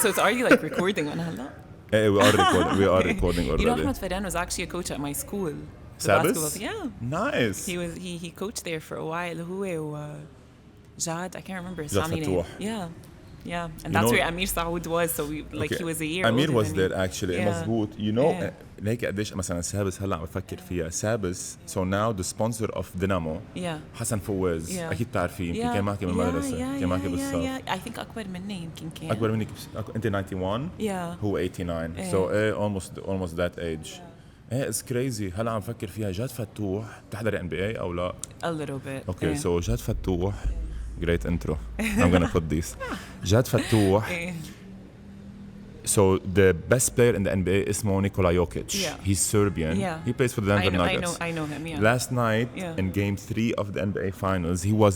So it's already like recording أنا هلا. We are recording already. You know, Ahmed Faran was actually a coach at my school. Sabis? Yeah. Nice. He coached there for a while. هو Jad, I can't remember his Jad family فتوح. name. Yeah. And that's where Amir Saoud was. So he was a year Amir older was than there me. actually. Yeah. مزبوط. You know, ليك قديش مثلا سابس هلا عم بفكر فيها. سابس so now the sponsor of Dynamo. Yeah. حسن فواز. أكيد تعرفيه. يمكن كان معك بالمدرسة. كان معك بالصف. I think أكبر مني يمكن كان. أكبر منك. أنت 91. Yeah. هو 89. So almost that age. It's crazy. هلا عم فكر فيها. جاد فتوح بتحضري NBA أو لا؟ A little bit. Okay, so جاد فتوح. Great intro. I'm gonna put this. جاد فتوح. So the best player in the NBA is Nikola Jokic. Yeah. He's Serbian. Yeah. He plays for the Denver Nuggets. I know him. Yeah. Last night in Game 3 of the NBA Finals, he was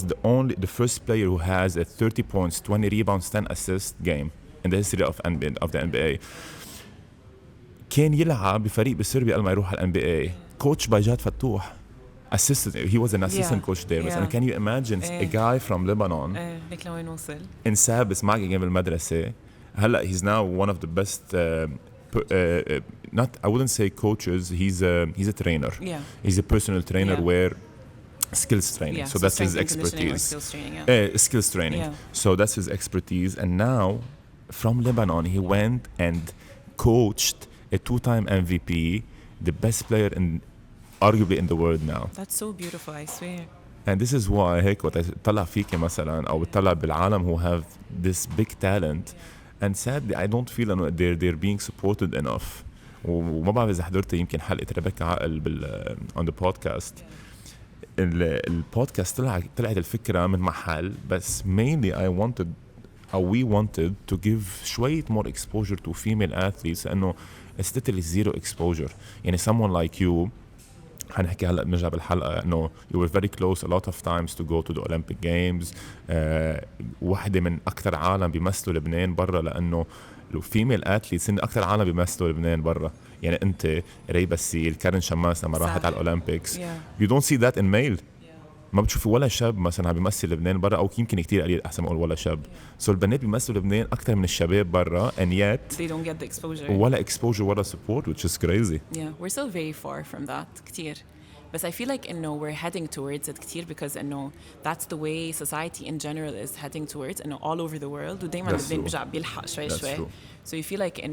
the first player who has a 30 points, 20 rebounds, 10 assists game in the history of the NBA. كان يلعب بفريق بسربيا قبل ما يروح على NBA. Coached by جاد فتوح. He was an assistant coach there. And can you imagine a guy from Lebanon in Sabis معك جنب المدرسة. هلا he's now one of the best not I wouldn't say coaches, he's a trainer. Yeah. He's a personal trainer where skills training. So that's his expertise. Skills training. Yeah. So that's his expertise. And now from Lebanon he went and coached a 2-time MVP, the best player arguably in the world now. That's so beautiful, I swear. And this is why هيك وقت طلع فيك مثلا أو طلع بالعالم who have this big talent and sadly I don't feel إنه they're being supported enough. وما بعرف إذا حضرت يمكن حلقة ربيكا عقل on the podcast. البودكاست طلعت الفكرة من محل بس mainly we wanted to give شوية more exposure to female athletes لأنه it's literally zero exposure. يعني someone like you هنحكي هلا بنرجع بالحلقه انه you were very close a lot of times to go to the Olympic Games. واحدة من اكثر عالم بيمثلوا لبنان برا لانه الفيميل اثليتس هن اكثر عالم بيمثلوا لبنان برا. يعني انت ري بسيل كارن شماس لما راحت على الاولمبيكس you don't see that in male. ما بتشوفي ولا شاب مثلا عم بيمثل لبنان برا او يمكن كتير قليل احسن ما اقول ولا شاب. سو البنات بيمثلوا لبنان اكثر من الشباب برا and yet they don't get the exposure ولا exposure ولا support which is crazy. Yeah, we're still very far from that كتير. But I feel like we're heading towards it كتير because that's the way society in general is heading towards all over the world ودايما لبنان بيرجع بيلحق شوي. So you feel like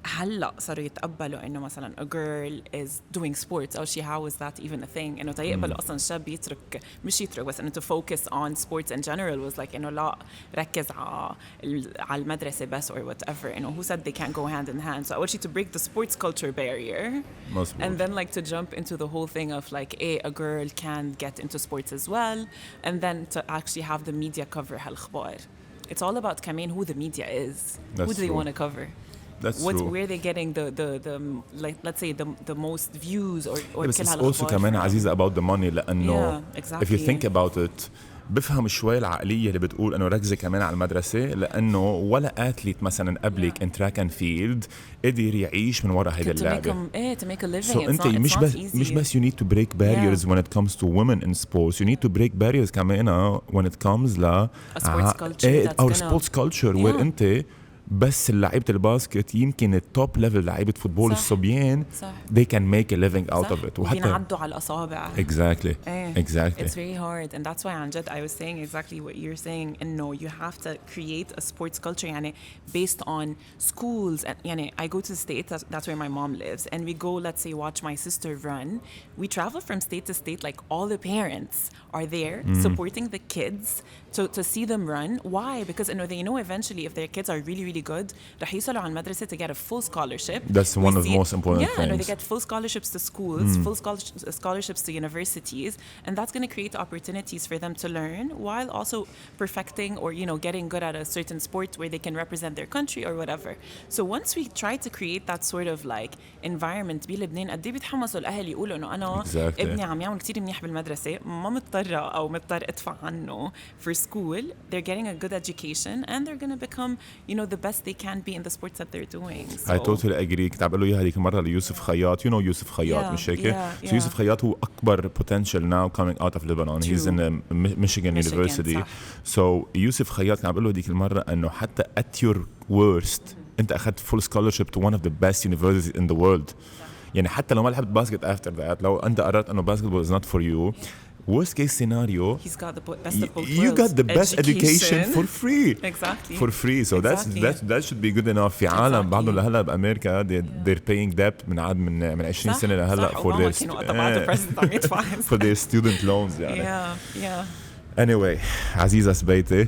هلا صاروا يتقبلوا انه مثلا a girl is doing sports او شيء. how is that even a thing انه تيقبلوا اصلا الشاب يترك مش يترك بس انه to focus on sports in general was like انه لا ركز على المدرسة بس or whatever. who said they can't go hand in hand. So I want you to break the sports culture barrier and then like to jump into the whole thing of like a girl can get into sports as well and then to actually have the media cover هالخبار. It's all about كمان who the media is. Who do they want to cover. That's true. Where they getting the like let's say the most views or بس it's also كمان عزيزة about the money لأنه exactly. if you think about it بفهم شوي العقلية اللي بتقول إنه ركزي كمان على المدرسة لأنه ولا أثليت مثلا قبلك in track and field قدر يعيش من وراء هيدا اللعبة. to make a living. So أنت مش بس you need to break barriers when it comes to women in sports. You need to break barriers كمان when it comes ل sports culture our sports culture where أنت بس لعيبة الباسكت يمكن التوب ليفل لعيبة فوتبول الصبيان they can make a living out of it وحتى بينعدوا على الأصابع. exactly it's very hard and that's why عن جد I was saying exactly what you're saying إنه you have to create a sports culture يعني based on schools and يعني I go to the States that's where my mom lives and we go let's say watch my sister run. We travel from state to state like all the parents are there supporting the kids to see them run. Why? Because they know eventually if their kids are really really good رح يوصلوا على المدرسة to get a full scholarship. That's one of the most important things. They get full scholarships to schools, full scholarships to universities, and that's going to create opportunities for them to learn while also perfecting or getting good at a certain sport where they can represent their country or whatever. So once we try to create that sort of like environment بلبنان قد ايه بيتحمسوا الأهل يقولوا إنه أنا ابني عم يعمل كتير منيح بالمدرسة ما مضطرة أو مضطر أدفع عنه for school. They're getting a good education and they're going to become the best they can be in the sports that they're doing. I totally agree. كنت عم بقول له اياها هذيك المره ليوسف خياط. You know يوسف خياط مش هيك؟ So يوسف خياط هو اكبر potential now coming out of Lebanon. He's in Michigan University. صح. So يوسف خياط كنت عم بقول له هذيك المره انه حتى at your worst انت اخذت full scholarship to one of the best universities in the world. يعني حتى لو ما لعبت باسكت after that, لو انت قررت انه basketball is not for you, worst case scenario, he's got the best of both you worlds. got the best education for free. Exactly. For free. So that should be good enough. في عالم بعضهم لهلا بامريكا they're paying debt من 20 سنه لهلا for their student loans يعني. Yeah. Anyway, عزيزة سبيتي.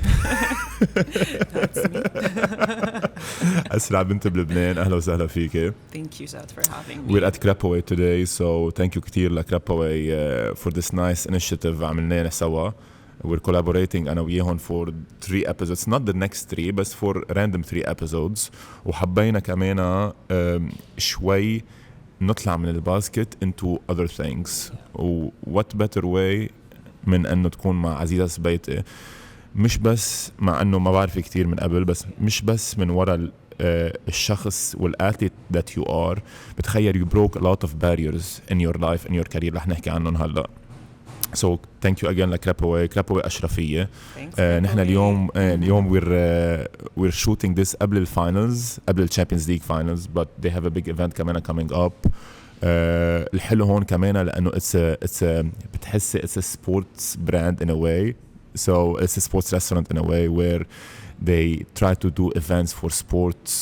أسرع بنت بلبنان. أهلا وسهلا فيك. Thank you, Jad, for having me. We're at Krapaway today, so thank you كتير لكراباوي for this nice initiative عملناه سوا. We're collaborating أنا وياهم for 3 episodes, not the next 3, بس for random 3 episodes. وحبينا كمان شوي نطلع من الباسكت into other things. What better way من أنه تكون مع عزيزة سبيتي، مش بس مع أنه ما بعرف كتير من قبل، بس مش بس من وراء الشخص والأثليت that you are. بتخيل you broke a lot of barriers in your life, in your career. رح نحكي عنهم هلأ. So thank you again لكراباوي. كراباوي أشرفية. نحن اليوم we're shooting this قبل الفاينلز، قبل الشامبيونز ليج فاينلز, but they have a big event كمان coming up. الحلو هون كمان لأنه it's a بتحس it's a sports brand in a way. So it's a sports restaurant in a way where they try to do events for sports,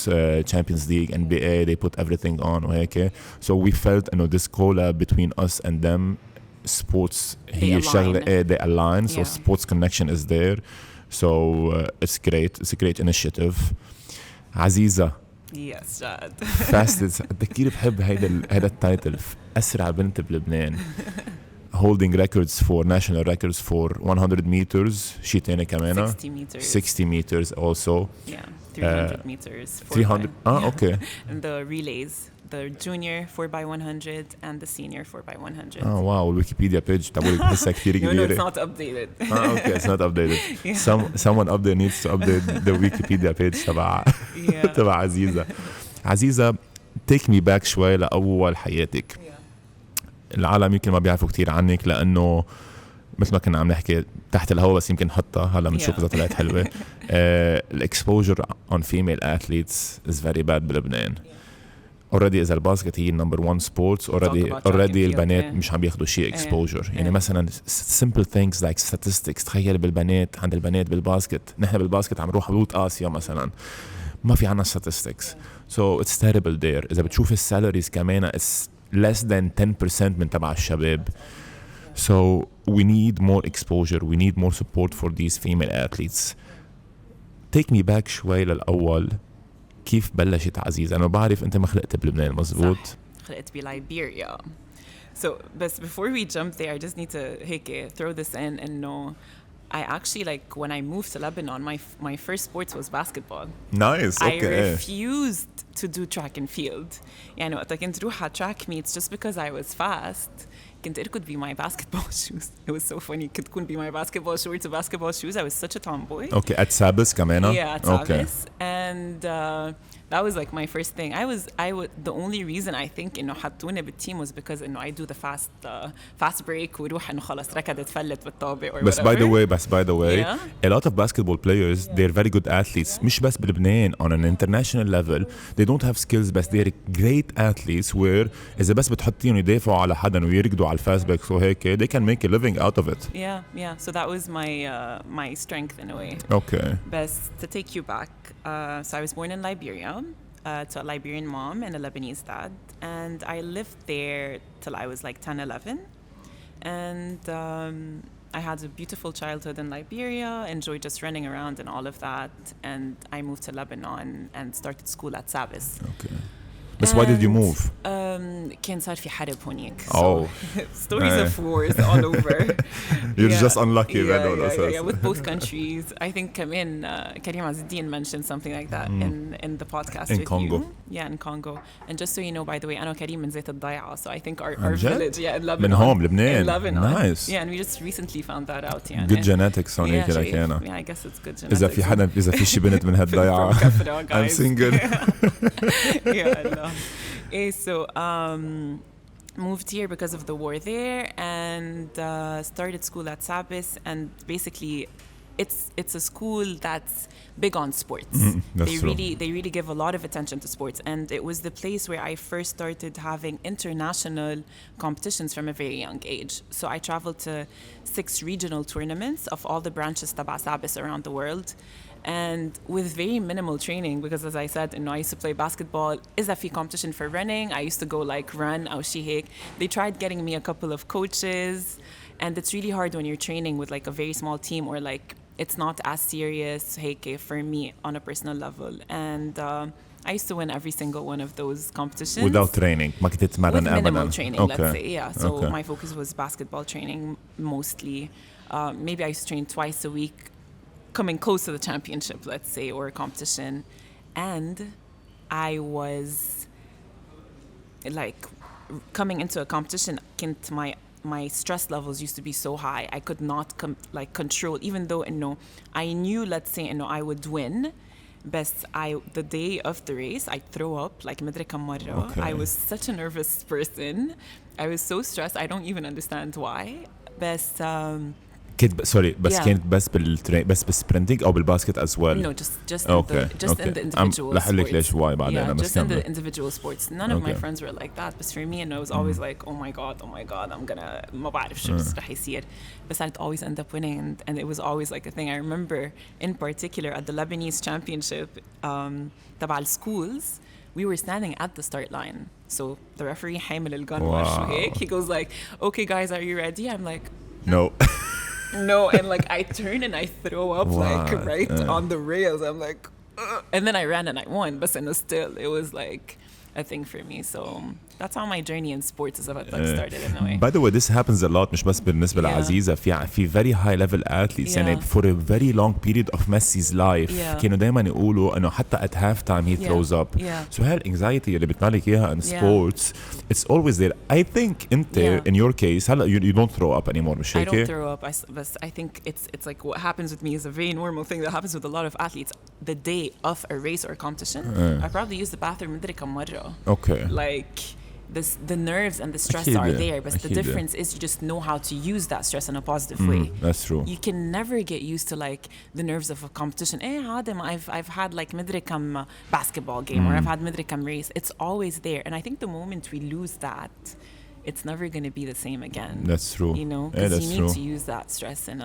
Champions League, NBA, they put everything on وهيك. So we felt this collab between us and them, sports هي شغلة they align. So sports connection is there. So it's great. It's a great initiative. عزيزة. Yes, Jad. fastest. كتير بحب هيدا التايتل. أسرع بنت بلبنان. Holding records for national records for 100 meters. شي تاني كمان. 60 meters also. Yeah, 300 meters. 300. Okay. And the relays, the junior 4x100 and the senior 4x100. واو. الويكيبيديا page تبعي بحسها كتير كبيرة. No, it's not updated. Okay, it's not updated. Someone up there needs to update the Wikipedia page تبع عزيزة. عزيزة, take me back شوي لأول حياتك. العالم يمكن ما بيعرفوا كتير عنك لأنه مثل ما كنا عم نحكي تحت الهواء, بس يمكن نحطها هلا بنشوف إذا طلعت حلوة. الexposure on female athletes is very bad بلبنان. already إذا الباسكت هي number 1 sports, already البنات مش عم بياخدوا شيء exposure. يعني مثلا simple things like statistics. تخيل بالبنات, عند البنات بالباسكت, نحن بالباسكت عم نروح بطولة آسيا مثلا, ما في عنا statistics. So it's terrible there. إذا بتشوف السالاريز كمان it's less than 10% من تبع الشباب. So we need more exposure, we need more support for these female athletes. Take me back شوي للأول. كيف بلشت عزيزة؟ أنا بعرف أنت ما خلقت بلبنان مزبوط؟ صح, خلقت بليبيريا. So but before we jump there, I just need to throw this in and know I actually, like, when I moved to Lebanon, my first sports was basketball. Nice, okay. I refused to do track and field. يعني وقت كنت روح على track meets just because I was fast. كنت could be my basketball shoes. It was so funny. Could be my basketball shorts or basketball shoes. I was such a tomboy. Okay, at Sabas كمان. Yeah, at Sabas. And that was like my first thing. The only reason I think إنه حطوني بالteam was because إنه I do the fast break وروح إنه خلاص ركضت فلت بالطابة or whatever. By the way, yeah. A lot of basketball players, they're very good athletes. مش بس بلبنان, on an international level, they don't have skills, but they're great athletes where إذا بس بتحطيهم يدافعوا على حدا ويركضوا على الفاست بريك وهيك, they can make a living out of it. Yeah. So that was my strength in a way. Okay. But to take you back, so I was born in Liberia. To a Liberian mom and a Lebanese dad, and I lived there till I was like 10, 11, and I had a beautiful childhood in Liberia, enjoyed just running around and all of that, and I moved to Lebanon and started school at Sabas. Okay. But why did you move? كان صار في حرب هونيك. Oh. Stories of wars all over. You're just unlucky then. Yeah, with both countries. I think كمان Karim Azizdin mentioned something like that in the podcast in with Congo. you. Yeah, in Congo. And just so you know, by the way, أنا وكريم من زيت الضيعة. So I think our village, in Lebanon. من هون لبنان. In Lebanon. Nice. Yeah, and we just recently found that out. Yeah. Good genetics هونيك Yeah, لك أنا. I guess it's good genetics. إذا في شي بنت من هالضيعة. I'm single. Yeah, no. So moved here because of the war there, and started school at Sabis, and basically it's a school that's big on sports. They really give a lot of attention to sports, and it was the place where I first started having international competitions from a very young age. So I traveled to 6 regional tournaments of all the branches تبع Sabis around the world. And with very minimal training, because as I said, I used to play basketball. Is that في competition for running? I used to go like run أو شي هيك. They tried getting me a couple of coaches, and it's really hard when you're training with like a very small team, or like it's not as serious هيك for me on a personal level. And I used to win every single one of those competitions. Without training? ما كنت تتمرن أبداً? With minimal training, okay. let's say, yeah. So my focus was basketball training mostly. Maybe I used to train twice a week, coming close to the championship, let's say, or a competition. And I was like coming into a competition, my stress levels used to be so high. I could not control, even though I knew, let's say, I would win. But the day of the race, I'd throw up like مدري كم مرة. I was such a nervous person. I was so stressed. I don't even understand why. But كانت بس بالسبرنتينج او بالباسكت as well. No, just in the individual رح لك ليش واي بعدين. Just in the individual sports. None of my friends were like that. But for me, I was always like, oh my god, I'm gonna ما بعرف شو رح يصير. But I'd always end up winning, and it was always like a thing. I remember in particular at the Lebanese championship تبع الschools, we were standing at the start line. So the referee حامل الgun وشو هيك. He goes like, okay guys, are you ready? I'm like, no. No, and like I turn and I throw up like right on the rails. I'm like, ugh. And then I ran and I won, but still it was like a thing for me. So that's how my journey in sports is about started in a way. By the way, this happens a lot مش بس بالنسبة لعزيزة. في very high level athletes يعني for a very long period of Messi's life كانوا دايما يقولوا إنه حتى at halftime he throws up. So هالanxiety اللي بتنالك إياها in sports, it's always there. I think أنت in your case هلا you don't throw up anymore مش هيك؟ I don't throw up. But I think it's like what happens with me is a very normal thing that happens with a lot of athletes. The day of a race or a competition, I probably use the bathroom مدري كم مرة. Okay. Like the nerves and the stress are there, but the difference is you just know how to use that stress in a positive way. That's true. You can never get used to like the nerves of a competition. I've had like مدري كم basketball game, or I've had مدري كم race. It's always there, and I think the moment we lose that, it's never going to be the same again. That's true. You know, because you need to use that stress in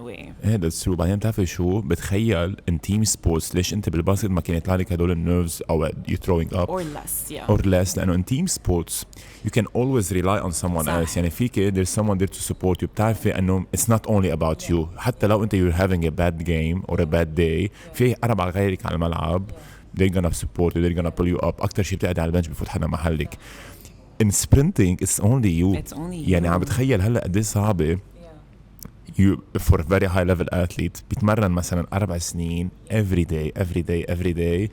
a way. Yeah, that's true. بعدين بتعرفي شو بتخيل in team sports ليش انت بالباسكت ما كانت لك هدول النيرفز او you throwing up or less, yeah. or less لأنه in team sports you can always rely on someone else. يعني فيك there's someone there to support you. بتعرفي انه it's not only about you. حتى لو انت you're having a bad game or a bad day في 4 غيرك على الملعب they're gonna support you, they're gonna pull you up. أكتر شيء بتقعد على البنش بفوت حدا محلك. In sprinting, it's only you. يعني عم بتخيل هلا قد ايه صعبة. You for a very high level athlete بيتمرن مثلا 4 سنين every day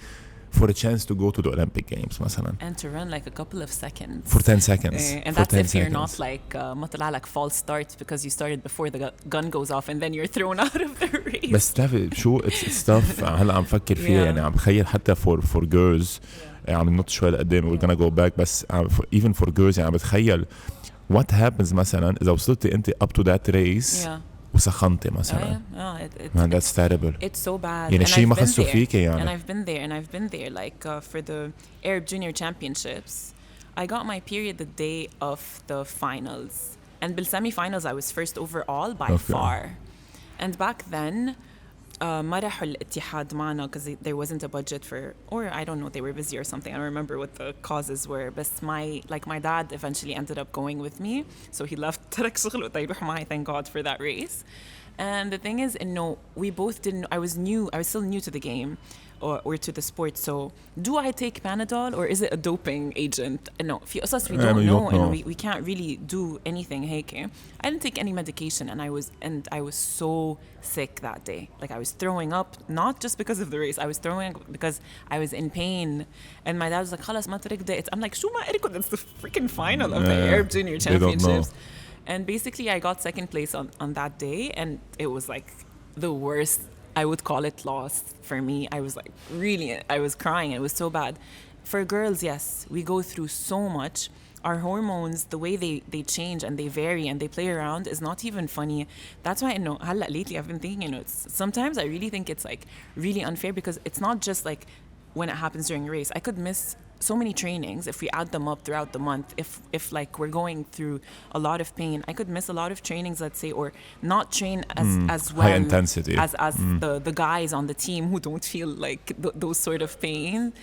for a chance to go to the Olympic Games مثلا. And to run like a couple of seconds. For 10 seconds. And that's if you're not like ما طلع لك false start because you started before the gun goes off and then you're thrown out of the race. بس تعرفي شو it's tough. هلا عم فكر فيها يعني عم بخيل حتى for girls. عم ننط شوي لقدام we're gonna go back بس even for girls يعني عم بتخيل what happens مثلا إذا وصلتي أنت up to that race وسخنتي مثلا. Man, that's terrible. It's so bad. يعني شيء ما خصو فيك يعني. And I've been there like for the Arab Junior Championships. I got my period the day of the finals. And bil semi-finals I was first overall by far. And back then ما راحوا الاتحاد معنا because there wasn't a budget for, or I don't know, they were busy or something. I don't remember what the causes were. But my dad eventually ended up going with me. So he left ترك شغله ويروح معي, thank God for that race. And the thing is, we both didn't, I was still new to the game. or to the sport. So do I take Panadol or is it a doping agent? No, في قصص we don't know and we can't really do anything هيك. I didn't take any medication and I was so sick that day. Like I was throwing up, not just because of the race. I was throwing up because I was in pain. And my dad was like, خلاص ما تركض. I'm like, شو ما أركض? It's the freaking final of the Arab Junior Championships. And basically I got second place on that day, and it was like the worst, I would call it, loss for me. I was like I was crying. It was so bad. For girls, yes, we go through so much. Our hormones, the way they change and they vary and they play around is not even funny. That's why lately I've been thinking, sometimes I really think it's like really unfair, because it's not just like when it happens during a race. I could miss so many trainings if we add them up throughout the month. If like we're going through a lot of pain, I could miss a lot of trainings, let's say, or not train as well, high intensity, as the guys on the team who don't feel like those sort of pain,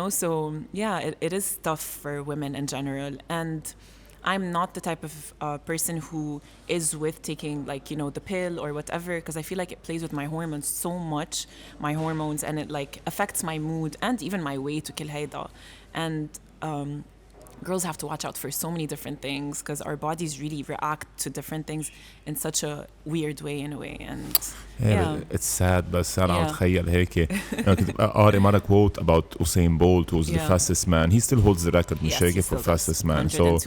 so yeah, it is tough for women in general. And I'm not the type of person who is with taking the pill or whatever, because I feel like it plays with my hormones so much, and it like affects my mood and even my weight وكل هيدا. And girls have to watch out for so many different things, because our bodies really react to different things in such a weird way, in a way. And it's sad, بس أنا عم أتخيل هيك. كنت قارئ مرة quote about Usain Bolt, who's the fastest man. He still holds the record, مش هيك, for fastest man. So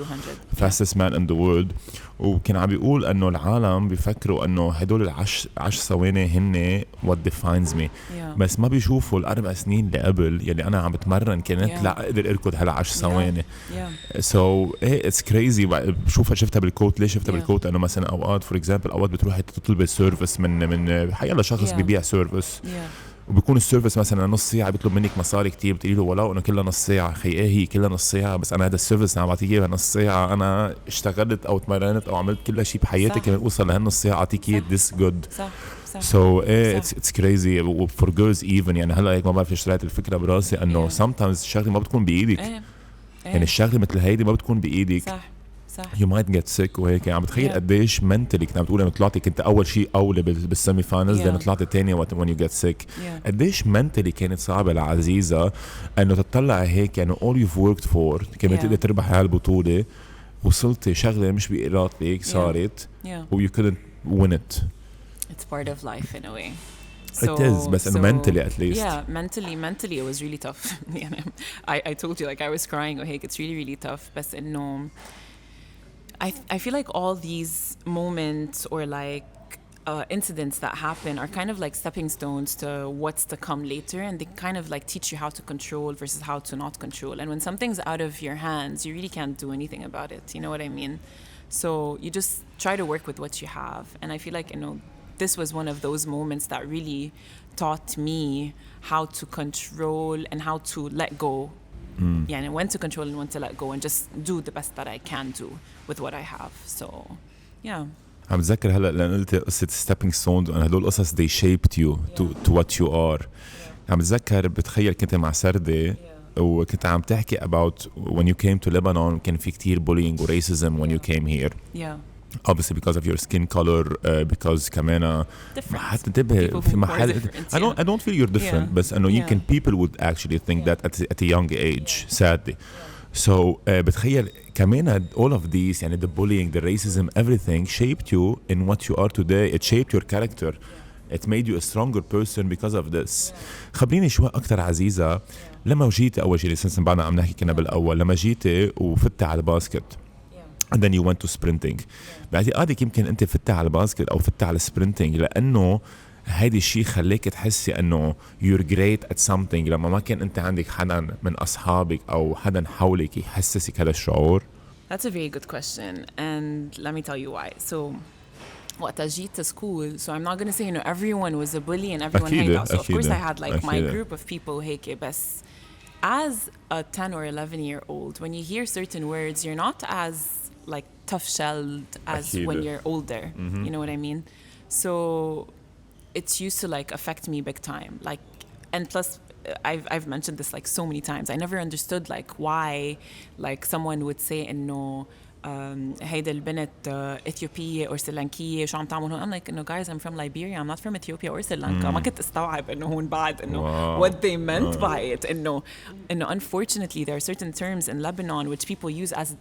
fastest man in the world. وكان عم بيقول إنه العالم بيفكروا إنه هدول 10 ثواني هن what defines me. بس ما بيشوفوا ال4 سنين اللي قبل يلي أنا عم بتمرن كانت لا أقدر أركض هلا 10 ثواني. So it's crazy. شفتها بالكوت. ليش شفتها بالكوت؟ إنه مثلا أوقات for example أوقات بتروحي تطلبي سيرفيس من حيلا شخص بيبيع سيرفيس, وبيكون السيرفيس مثلا نص ساعة, بيطلب منك مصاري كتير, بتقولي له ولو انه كلها نص ساعة. خي هي كلها نص ساعة, بس انا هذا السيرفيس عم بعطيك اياه نص ساعة. انا اشتغلت او تمرنت او عملت كل شيء بحياتي كمان اوصل لهالنص ساعة اعطيك اياه this good. So it's crazy for girls even. يعني هلا هيك ما بعرف اشتريت الفكرة براسي انه sometimes الشغلة ما بتكون بايدك. يعني الشغلة مثل هيدي ما بتكون بايدك. you might get sick وهيك. عم بتخيل قديش mentally كنت عم تقول انه طلعتي كنت اول شيء اولى بالسيمي فاينلز, لانه طلعتي الثانيه when you get sick. قديش mentally كانت صعبه لعزيزه انه تطلع هيك, يعني all you've worked for كمان تقدر تربحي هالبطوله, وصلتي شغله مش بإرادتك صارت و you couldn't win it. It's part of life in a way. It is, but mentally at least. Yeah, mentally it was really tough. I told you, like I was crying. Okay, it's really tough. But no, I feel like all these moments or like incidents that happen are kind of like stepping stones to what's to come later, and they kind of like teach you how to control versus how to not control. And when something's out of your hands, you really can't do anything about it. You know what I mean? So you just try to work with what you have. And I feel like, this was one of those moments that really taught me how to control and how to let go. يعني when to control and when to let go, and just do the best that I can do with what I have. So yeah. عم بتذكر هلا لأن قلت قصة stepping stones, وأن هدول القصص they shaped you to what you are. عم بتذكر بتخيل كنت مع سردة وكنت عم تحكي about when you came to Lebanon كان في كتير bullying و racism when you came here. Obviously because of your skin color, because كمان حتى انتبه في محل. I don't feel you're different, بس إنه يمكن people would actually think that at a young age, sadly. So بتخيل كمان all of these, يعني the bullying, the racism, everything shaped you in what you are today. It shaped your character. It made you a stronger person because of this. خبريني شوي أكتر عزيزة, لما جيتي أول شيء لسنس بعدنا عم نحكي كنا بالأول, لما جيتي وفتي على الباسكت and then you went to sprinting, باعتقادك يمكن أنت فتي على الباسكت أو فتي على السبرنتينج لأنه هيدي الشيء خليك تحسي أنه you're great at something, لما ما كان أنت عندك حدا من أصحابك أو حدا حولك يحسسك هذا الشعور. That's a very good question, and let me tell you why. So وقت جيت to school, so I'm not going to say everyone was a bully and everyone hated us. So of course I had like my group of people هيك, بس as a 10 or 11 year old, when you hear certain words, you're not as like tough-shelled as when you're older. You know what I mean? So it's used to like affect me big time. Like, and plus I've mentioned this like so many times. I never understood like why like someone would say no, هيدا البنت إثيوبية أو سريلانكية شو عم تعمل هون. I'm like no guys I'm from Liberia I'm not from Ethiopia or Sri Lanka. ما كنت استوعب إنه هون بعد إنه what they meant by it. إنه unfortunately there are certain terms in Lebanon which people use as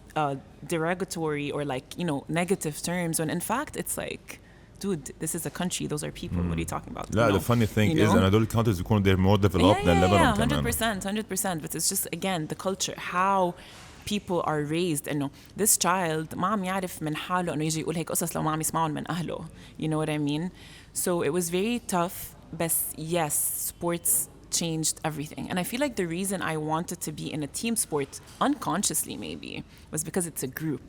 derogatory or like you know negative terms when in fact it's like dude this is a country those are people what are you talking about. لا the funny thing is and هدول countries يكونوا they're more developed than Lebanon كمان. 100% but it's just again the culture how people are raised إنه this child ما عم يعرف من حاله إنه يجي يقول هيك قصص لو ما عم يسمعون من أهله. You know what I mean? So it was very tough but yes sports changed everything and I feel like the reason I wanted to be in a team sport unconsciously maybe was because it's a group.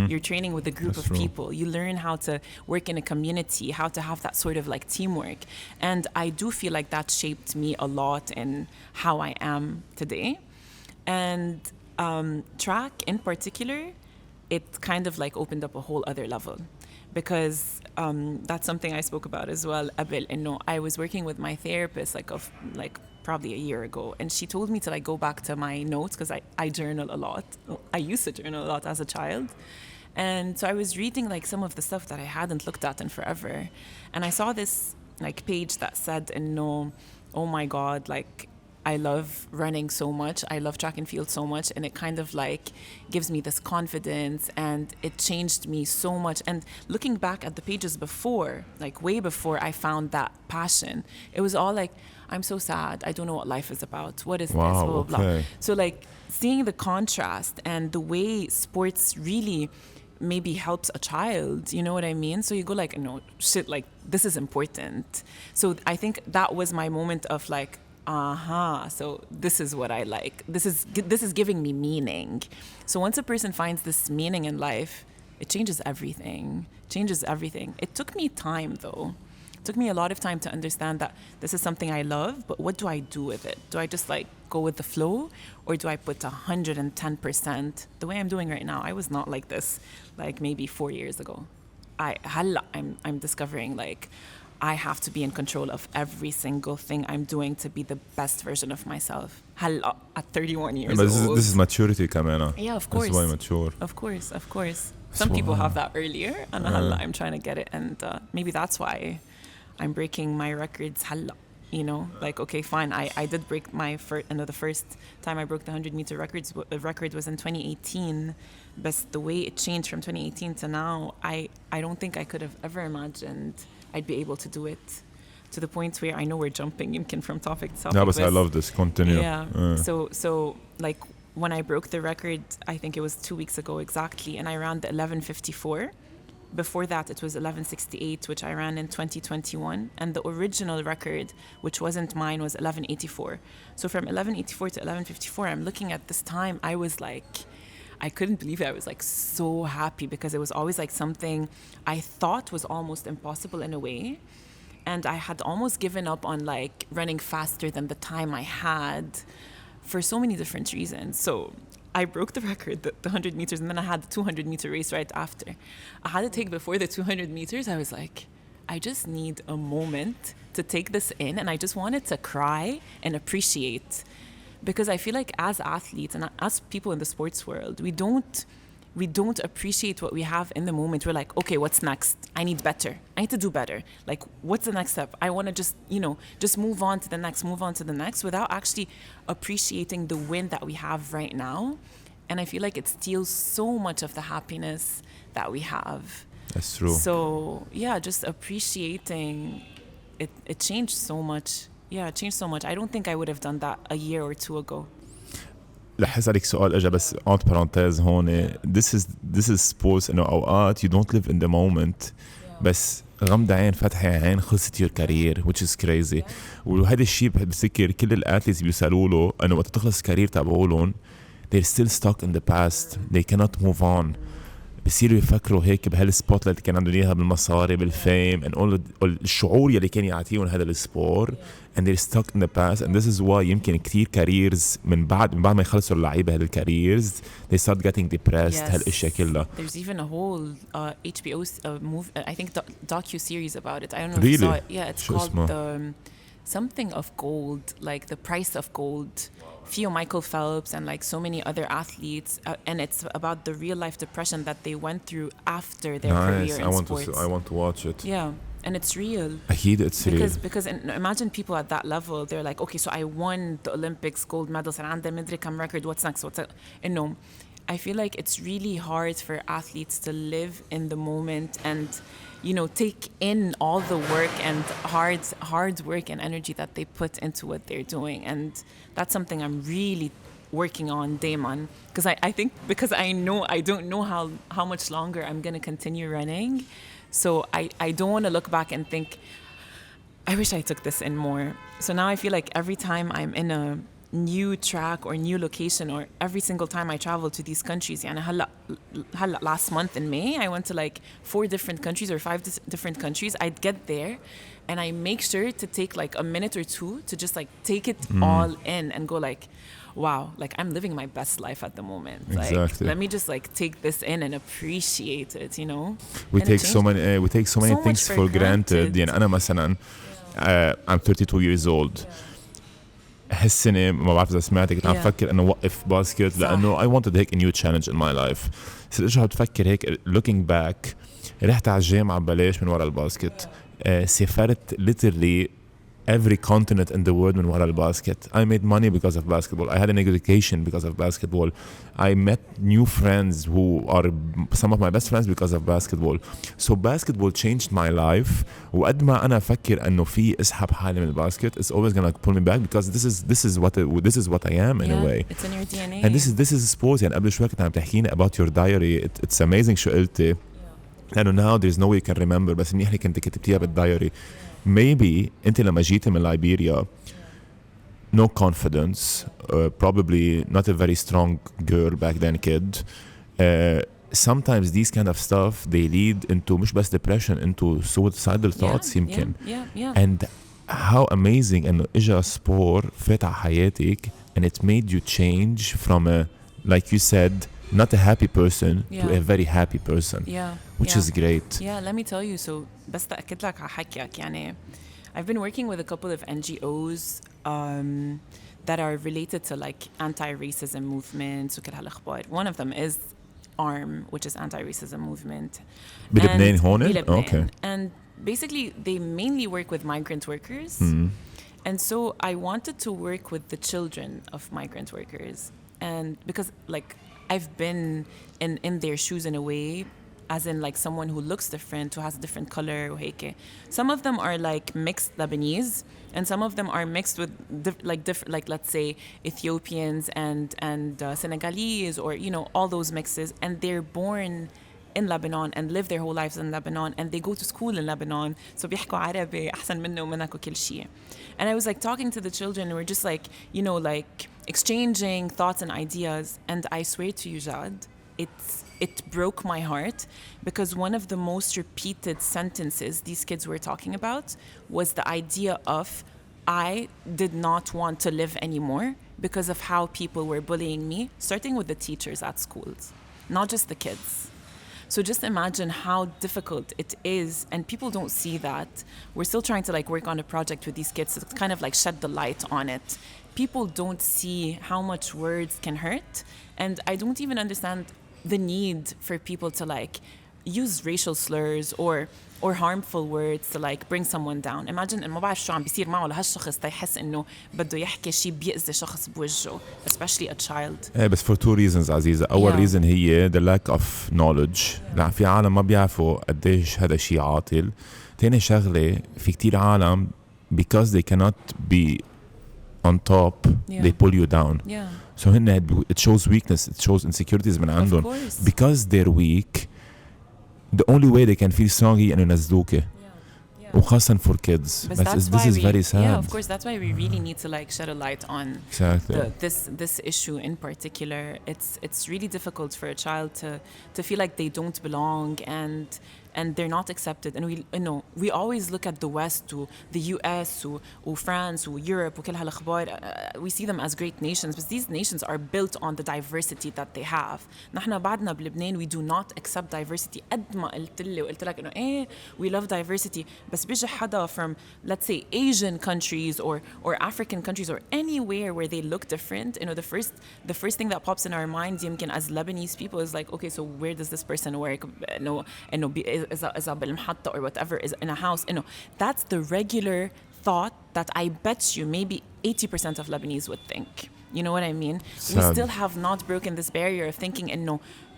You're training with a group of people. You learn how to work in a community, how to have that sort of like teamwork and I do feel like that shaped me a lot in how I am today. And track in particular it kind of like opened up a whole other level because that's something I spoke about as well قبل إنه I was working with my therapist like probably a year ago and she told me to like go back to my notes because I journal a lot. I used to journal a lot as a child and so I was reading like some of the stuff that I hadn't looked at in forever and I saw this like page that said إنه oh my god like I love running so much. I love track and field so much and it kind of like gives me this confidence and it changed me so much. And looking back at the pages before, like way before I found that passion, it was all like, I'm so sad. I don't know what life is about. What is this? Blah, blah, blah. So like seeing the contrast and the way sports really maybe helps a child, you know what I mean? So you go like, no, shit, like this is important. So I think that was my moment of like, so this is what I like. This is giving me meaning. So once a person finds this meaning in life, it changes everything. It took me time though. It took me a lot of time to understand that this is something I love, but what do I do with it? Do I just like go with the flow or do I put 110%? The way I'm doing right now, I was not like this like maybe 4 years ago. I'm discovering like I have to be in control of every single thing I'm doing to be the best version of myself. At 31 years old. This is maturity كمان. Yeah, of course. This is why mature. Of course. Some people have that earlier and I'm trying to get it and maybe that's why I'm breaking my records you know like okay fine I did break my the first time I broke the 100-meter record was in 2018 but the way it changed from 2018 to now I don't think I could have ever imagined I'd be able to do it to the point where I know we're jumping يمكن from topic to topic. No, but I love this. Continue. Yeah. So like when I broke the record, I think it was 2 weeks ago exactly, and I ran the 11:54. Before that, it was 11:68, which I ran in 2021, and the original record, which wasn't mine, was 11:84. So from 11:84 to 11:54, I'm looking at this time. I was like, I couldn't believe it. I was like so happy because it was always like something I thought was almost impossible in a way. And I had almost given up on like running faster than the time I had for so many different reasons. So I broke the record, the 100 meters, and then I had the 200 meter race right after. I had to take before the 200 meters. I was like, I just need a moment to take this in. And I just wanted to cry and appreciate. Because I feel like as athletes and as people in the sports world, we don't appreciate what we have in the moment. We're like, okay, what's next? I need better. I need to do better. Like, what's the next step? I want to just move on to the next without actually appreciating the win that we have right now. And I feel like it steals so much of the happiness that we have. That's true. So yeah, just appreciating it. It changed so much. Yeah, it changed so much. I don't think I would have done that a year or two ago. رح أسألك سؤال أجا بس entre parenthèses هون. This is sports إنه أوقات you don't live in the moment بس غمض عين فتح عين خلصت your career which is crazy. وهذا الشيء بذكر كل الأثليتس بيسألوا له إنه وقت تخلص الكارير تبعولهم they're still stuck in the past. They cannot move on. بصيروا يفكروا هيك بهالسبوت اللي كان عندهم إياها بالمصاري بالفيم and all الشعور يلي كان يعطيهم هذا السبور and they're stuck in the past and this is why يمكن كتير كاريرز من بعد ما يخلصوا اللعيبة هالكاريرز they start getting depressed هالاشياء كلها. There's even a whole HBO movie I think docu-series about it. I don't know really? if you saw it. Yeah, it's called something of gold, like the price of gold. Theo Michael Phelps and like so many other athletes, and it's about the real life depression that they went through after their career in sports. I want to watch it. Yeah, and it's real. أكيد it's real. Because imagine people at that level, they're like, okay, so I won the Olympics gold medals and عندي مدري كم record, what's next? No, I feel like it's really hard for athletes to live in the moment and, you know, take in all the work and hard work and energy that they put into what they're doing. And that's something I'm really working on day man, because I think because I don't know how much longer I'm going to continue running. So I don't want to look back and think, I wish I took this in more. So now I feel like every time I'm in a new track or new location, or every single time I travel to these countries, يعني هلا last month in May I went to like 4 different countries or 5 different countries. I'd get there and I make sure to take like a minute or 2 to just like take it all in and go like, wow, like I'm living my best life at the moment. Exactly. Like, let me just like take this in and appreciate it, you know. We take so many things for granted. يعني أنا مثلا I'm 32 years old. هالسنة ما بعرف إذا سمعتك كنت عم فكر إنه وقف باسكت لأنه I wanted هيك a new challenge in my life. بس إجا بتفكر هيك looking back رحت على الجامعة ببلاش من وراء الباسكت. سافرت literally every continent in the world من وراء الباسكت. I made money because of basketball. I had an education because of basketball. I met new friends who are some of my best friends because of basketball. So basketball changed my life. وقد ما أنا أفكر إنه في أسحب حالي من الباسكت, it's always gonna pull me back because this is what I am in a way. It's in your DNA. And this is sports. يعني قبل شوي كنت عم تحكينا about your diary. It's amazing شو قلتي. لأنه now there's no way you can remember. بس منيح اللي كنت كتبتيها بالدايري. Maybe أنت لما جيتي من ليبيريا, no confidence, probably not a very strong girl back then kid. Sometimes these kind of stuff they lead into مش بس depression, into suicidal thoughts يمكن. And how amazing إنه إجا سبور فات على حياتك and it made you change from a, like you said, not a happy person to a very happy person, which is great. Yeah, let me tell you. So بس تأكد لك على حكيك يعني I've been working with a couple of NGOs that are related to like anti-racism movements وكل هالأخبار. One of them is ARM, which is anti-racism movement. بلبنان هون? Okay. And basically they mainly work with migrant workers. And so I wanted to work with the children of migrant workers. And because like I've been in their shoes in a way, as in like someone who looks different, who has a different color. Some of them are like mixed Lebanese, and some of them are mixed with like let's say Ethiopians and Senegalese, or you know, all those mixes, and they're born in Lebanon and live their whole lives in Lebanon, and they go to school in Lebanon, so بيحكوا عربي أحسن منه ومنك وكل شيء. And I was like talking to the children, and we're just like, you know, like exchanging thoughts and ideas, and I swear to you, Jad, it broke my heart, because one of the most repeated sentences these kids were talking about was the idea of, I did not want to live anymore because of how people were bullying me, starting with the teachers at schools, not just the kids. So just imagine how difficult it is, and people don't see that. We're still trying to like work on a project with these kids to kind of like shed the light on it. People don't see how much words can hurt, and I don't even understand the need for people to like use racial slurs or harmful words to like bring someone down. Imagine إن ما بعرف شو عم بيصير معه لهالشخص تيحس إنه بده يحكي شيء بيأذي شخص بوجهه, especially a child. بس for 2 reasons عزيزة. أول reason هي the lack of knowledge. لا في عالم ما بيعرفوا قديش هذا شيء عاطل. تاني شغلة, في كتير عالم because they cannot be on top, they pull you down. So it shows weakness, it shows insecurities من عندهم. Because they're weak, the only way they can feel strong هي إنه ينزلوك. وخاصة for kids. This is very sad. Yeah, of course, that's why we really need to like shed a light on this issue in particular. It's really difficult for a child to feel like they don't belong, and they're not accepted. And we always look at the West, to the US, to France, to Europe, وكل هالأخبار. We see them as great nations, but these nations are built on the diversity that they have. نحن بعدنا بلبنان we do not accept diversity. قد ما قلت لك إنه we love diversity, بس بيجي حدا from, let's say, Asian countries or African countries or anywhere where they look different, the first thing that pops in our minds, يمكن as Lebanese people, is like, okay, so where does this person work? إذا بالمحطة or whatever, is in a house. That's the regular thought that I bet you maybe 80% of Lebanese would think. You know what I mean? Sad. We still have not broken this barrier of thinking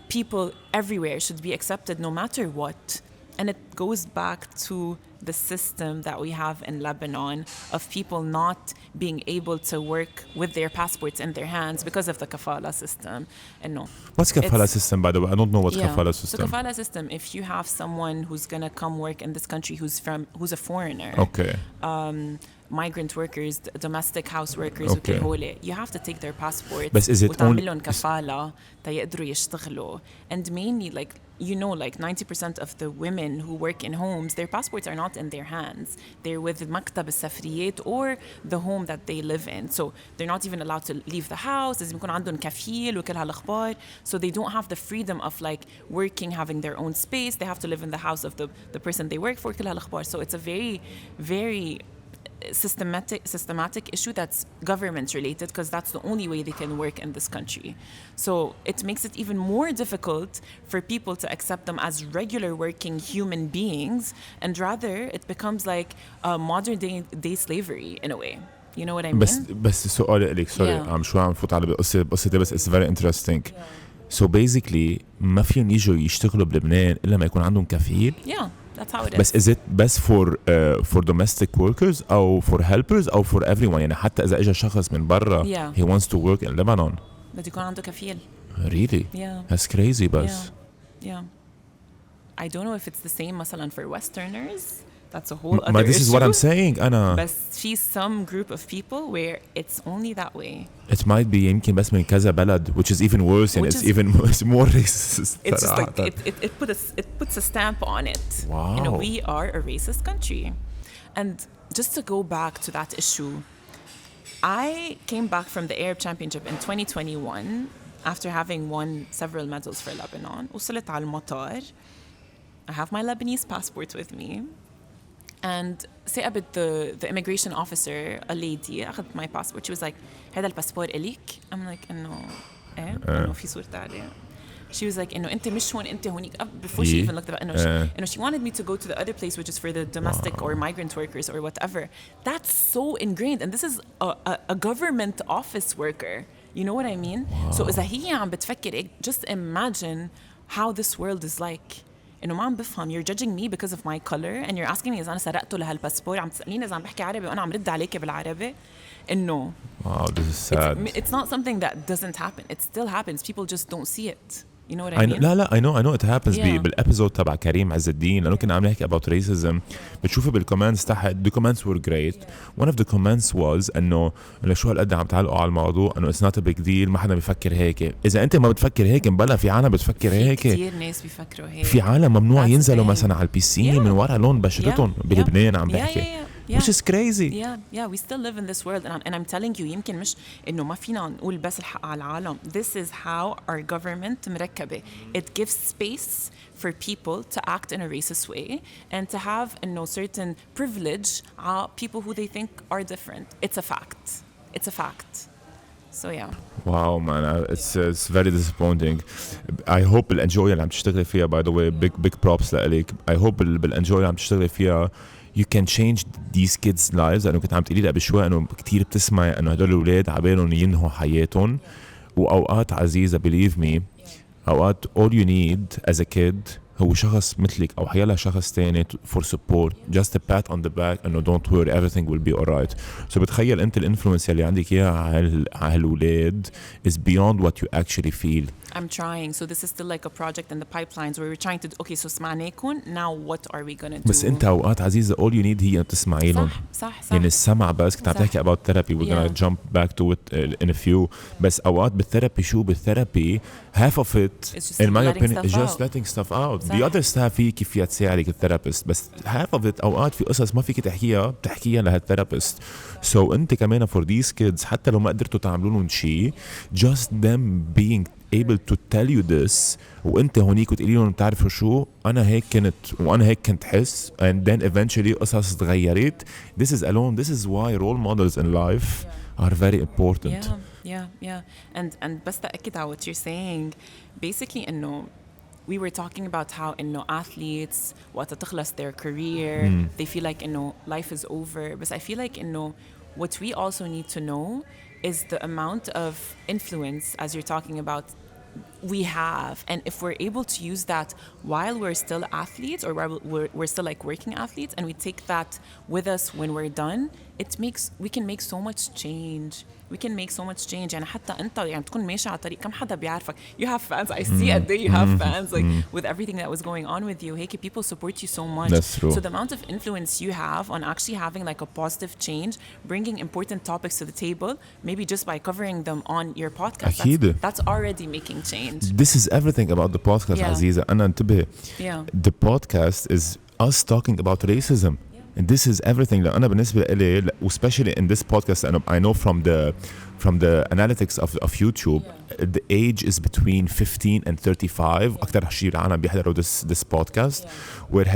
people everywhere should be accepted no matter what. And it goes back to the system that we have in Lebanon of people not being able to work with their passports in their hands because of the kafala system. What's kafala system, by the way? I don't know what's kafala system. So kafala system, if you have someone who's going to come work in this country who's a foreigner. Okay. Migrant workers, domestic house workers, okay. You have to take their passports but is it وتعمل لهم كفالة تيقدروا يشتغلوا. And mainly, like 90% of the women who work in homes, their passports are not in their hands. They're with مكتب السفريات or the home that they live in. So they're not even allowed to leave the house. لازم يكون عندهم كفيل وكل هالأخبار. So they don't have the freedom of like working, having their own space. They have to live in the house of the person they work for. كل هالأخبار. So it's a very, very systematic issue that's government related, because that's the only way they can work in this country. So it makes it even more difficult for people to accept them as regular working human beings, and rather it becomes like a modern day slavery in a way. You know what I mean? بس سؤالي لك sorry عم شو عم فوت على القصة بس it's very interesting. So basically ما فيهم يجوا يشتغلوا بلبنان إلا ما يكون عندهم كفيل. That's how it is. بس is it best for domestic workers أو for helpers أو for everyone؟ يعني حتى إذا إجا شخص من برا he wants to work in Lebanon. بده يكون عنده كفيل. Really? That's crazy بس. Yeah. I don't know if it's the same مثلا for Westerners. That's a whole other this issue. is what I'm saying أنا. بس في some group of people where it's only that way. It might be يمكن بس من كذا بلد, which is even worse and it's more racist. It's just like it puts a stamp on it. Wow. We are a racist country. And just to go back to that issue, I came back from the Arab Championship in 2021 after having won several medals for Lebanon. وصلت على المطار. I have my Lebanese passport with me. And سأبت the immigration officer, a lady, أخذت my passport. She was like, هذا الباسبور إليك? I'm like, إنه في صورة عليه. She was like, إنه أنت مش هون, أنت هونيك. Before she even looked at it, إنه she wanted me to go to the other place, which is for the domestic or migrant workers or whatever. That's so ingrained. And this is a government office worker. You know what I mean? So إذا هي عم بتفكر, just imagine how this world is like. إنه ما عم بفهم. You're judging me because of my color and you're asking me إذا أنا سرقته لهالباسبور. عم تسأليني إذا عم بحكي عربي وأنا عم رد عليك بالعربي. إنه wow, this is sad. It's not something that doesn't happen. It still happens. People just don't see it. You know what I mean? لا I know it happens. بالابيزود تبع كريم عز الدين لأنه كنا عم نحكي about racism. بتشوفي بالكومنتس تحت, the comments were great. One of the comments was إنه شو هالقد عم تعلقوا على الموضوع, إنه it's not a big deal, ما حدا بيفكر هيك. إذا أنت ما بتفكر هيك مبلا في عالم بتفكر هيك. كتير ناس بيفكروا هيك. في عالم ممنوع ينزلوا مثلا على البيسين من وراء لون بشرتهم بلبنان عم بحكي. Which is crazy. Yeah, we still live in this world, and I'm telling you, يمكن مش إنه ما فينا نقول بس الحق على العالم. This is how our government مركبة. It gives space for people to act in a racist way and to have certain privilege people who they think are different. It's a fact. It's a fact. So yeah. Wow man, it's very disappointing. I hope الانجوي اللي عم تشتغلي فيها, by the way, big props لك. I hope بالانجوي اللي عم تشتغلي فيها you can change these kids' lives. لأنه كنت عم تقولي لي قبل شوي إنه كتير بتسمعي إنه هدول الأولاد عبالهم ينهوا حياتهم, وأوقات عزيزة believe me, أوقات all you need as a kid هو شخص مثلك أو حيالها شخص تاني for support, just a pat on the back إنه don't worry, everything will be alright. So بتخيل أنت الانفلونس اللي عندك إياها على هالولاد is beyond what you actually feel. I'm trying. So this is still like a project in the pipelines where we're trying to okay, so سمعناكم, now what are we gonna do? بس أنت أوقات عزيزة all you need هي تسمعي لهم. صح. يعني السمع بس. كنت عم تحكي about therapy. We're gonna jump back to it in a few. بس أوقات بالثيرابي half of it in my opinion is just letting stuff out. the other stuff في كيف فيها تساعدك الثيرابيست بس half of it أوقات في قصص ما فيك تحكيها بتحكيها لهالثيرابيست so أنت كمان for these kids حتى لو ما قدرتوا تعملوا لهم شيء just them being able to tell you this وانت هونيك وتقولي لهم بتعرفوا شو انا هيك كنت وانا هيك كنت حس and then eventually قصص تغيرت this is why role models in life are very important. Yeah. And بس تأكد على what you're saying basically إنه we were talking about how إنه athletes وقت تخلص their career they feel like إنه life is over but I feel like إنه what we also need to know is the amount of influence as you're talking about we have and if we're able to use that while we're still athletes or while we're still like working athletes and we take that with us when we're done we can make so much change يعني حتى انت يعني تكون ماشي على الطريق كم حدا بيعرفك you have fans I see a day you have fans like with everything that was going on with you hey people support you so much. That's true. So the amount of influence you have on actually having like a positive change bringing important topics to the table maybe just by covering them on your podcast that's already making change. This is everything about the podcast عزيزة أنا انتبه the podcast is us talking about racism. And this is everything that أنا بالنسبة لي especially in this podcast and I know from the analytics of YouTube the age is between 15 and 35 أكتر شيء العالم بيحضروا this podcast where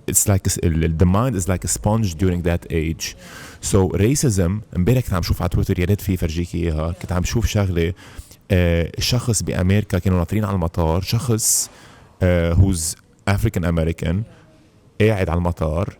it's like the mind is like a sponge during that age so racism امبارح كنت عم شوف على تويتر يا ريت في فرجيك إياها كنت عم شوف شغلة شخص بأمريكا كانوا ناطرين على المطار شخص who's African American قاعد على المطار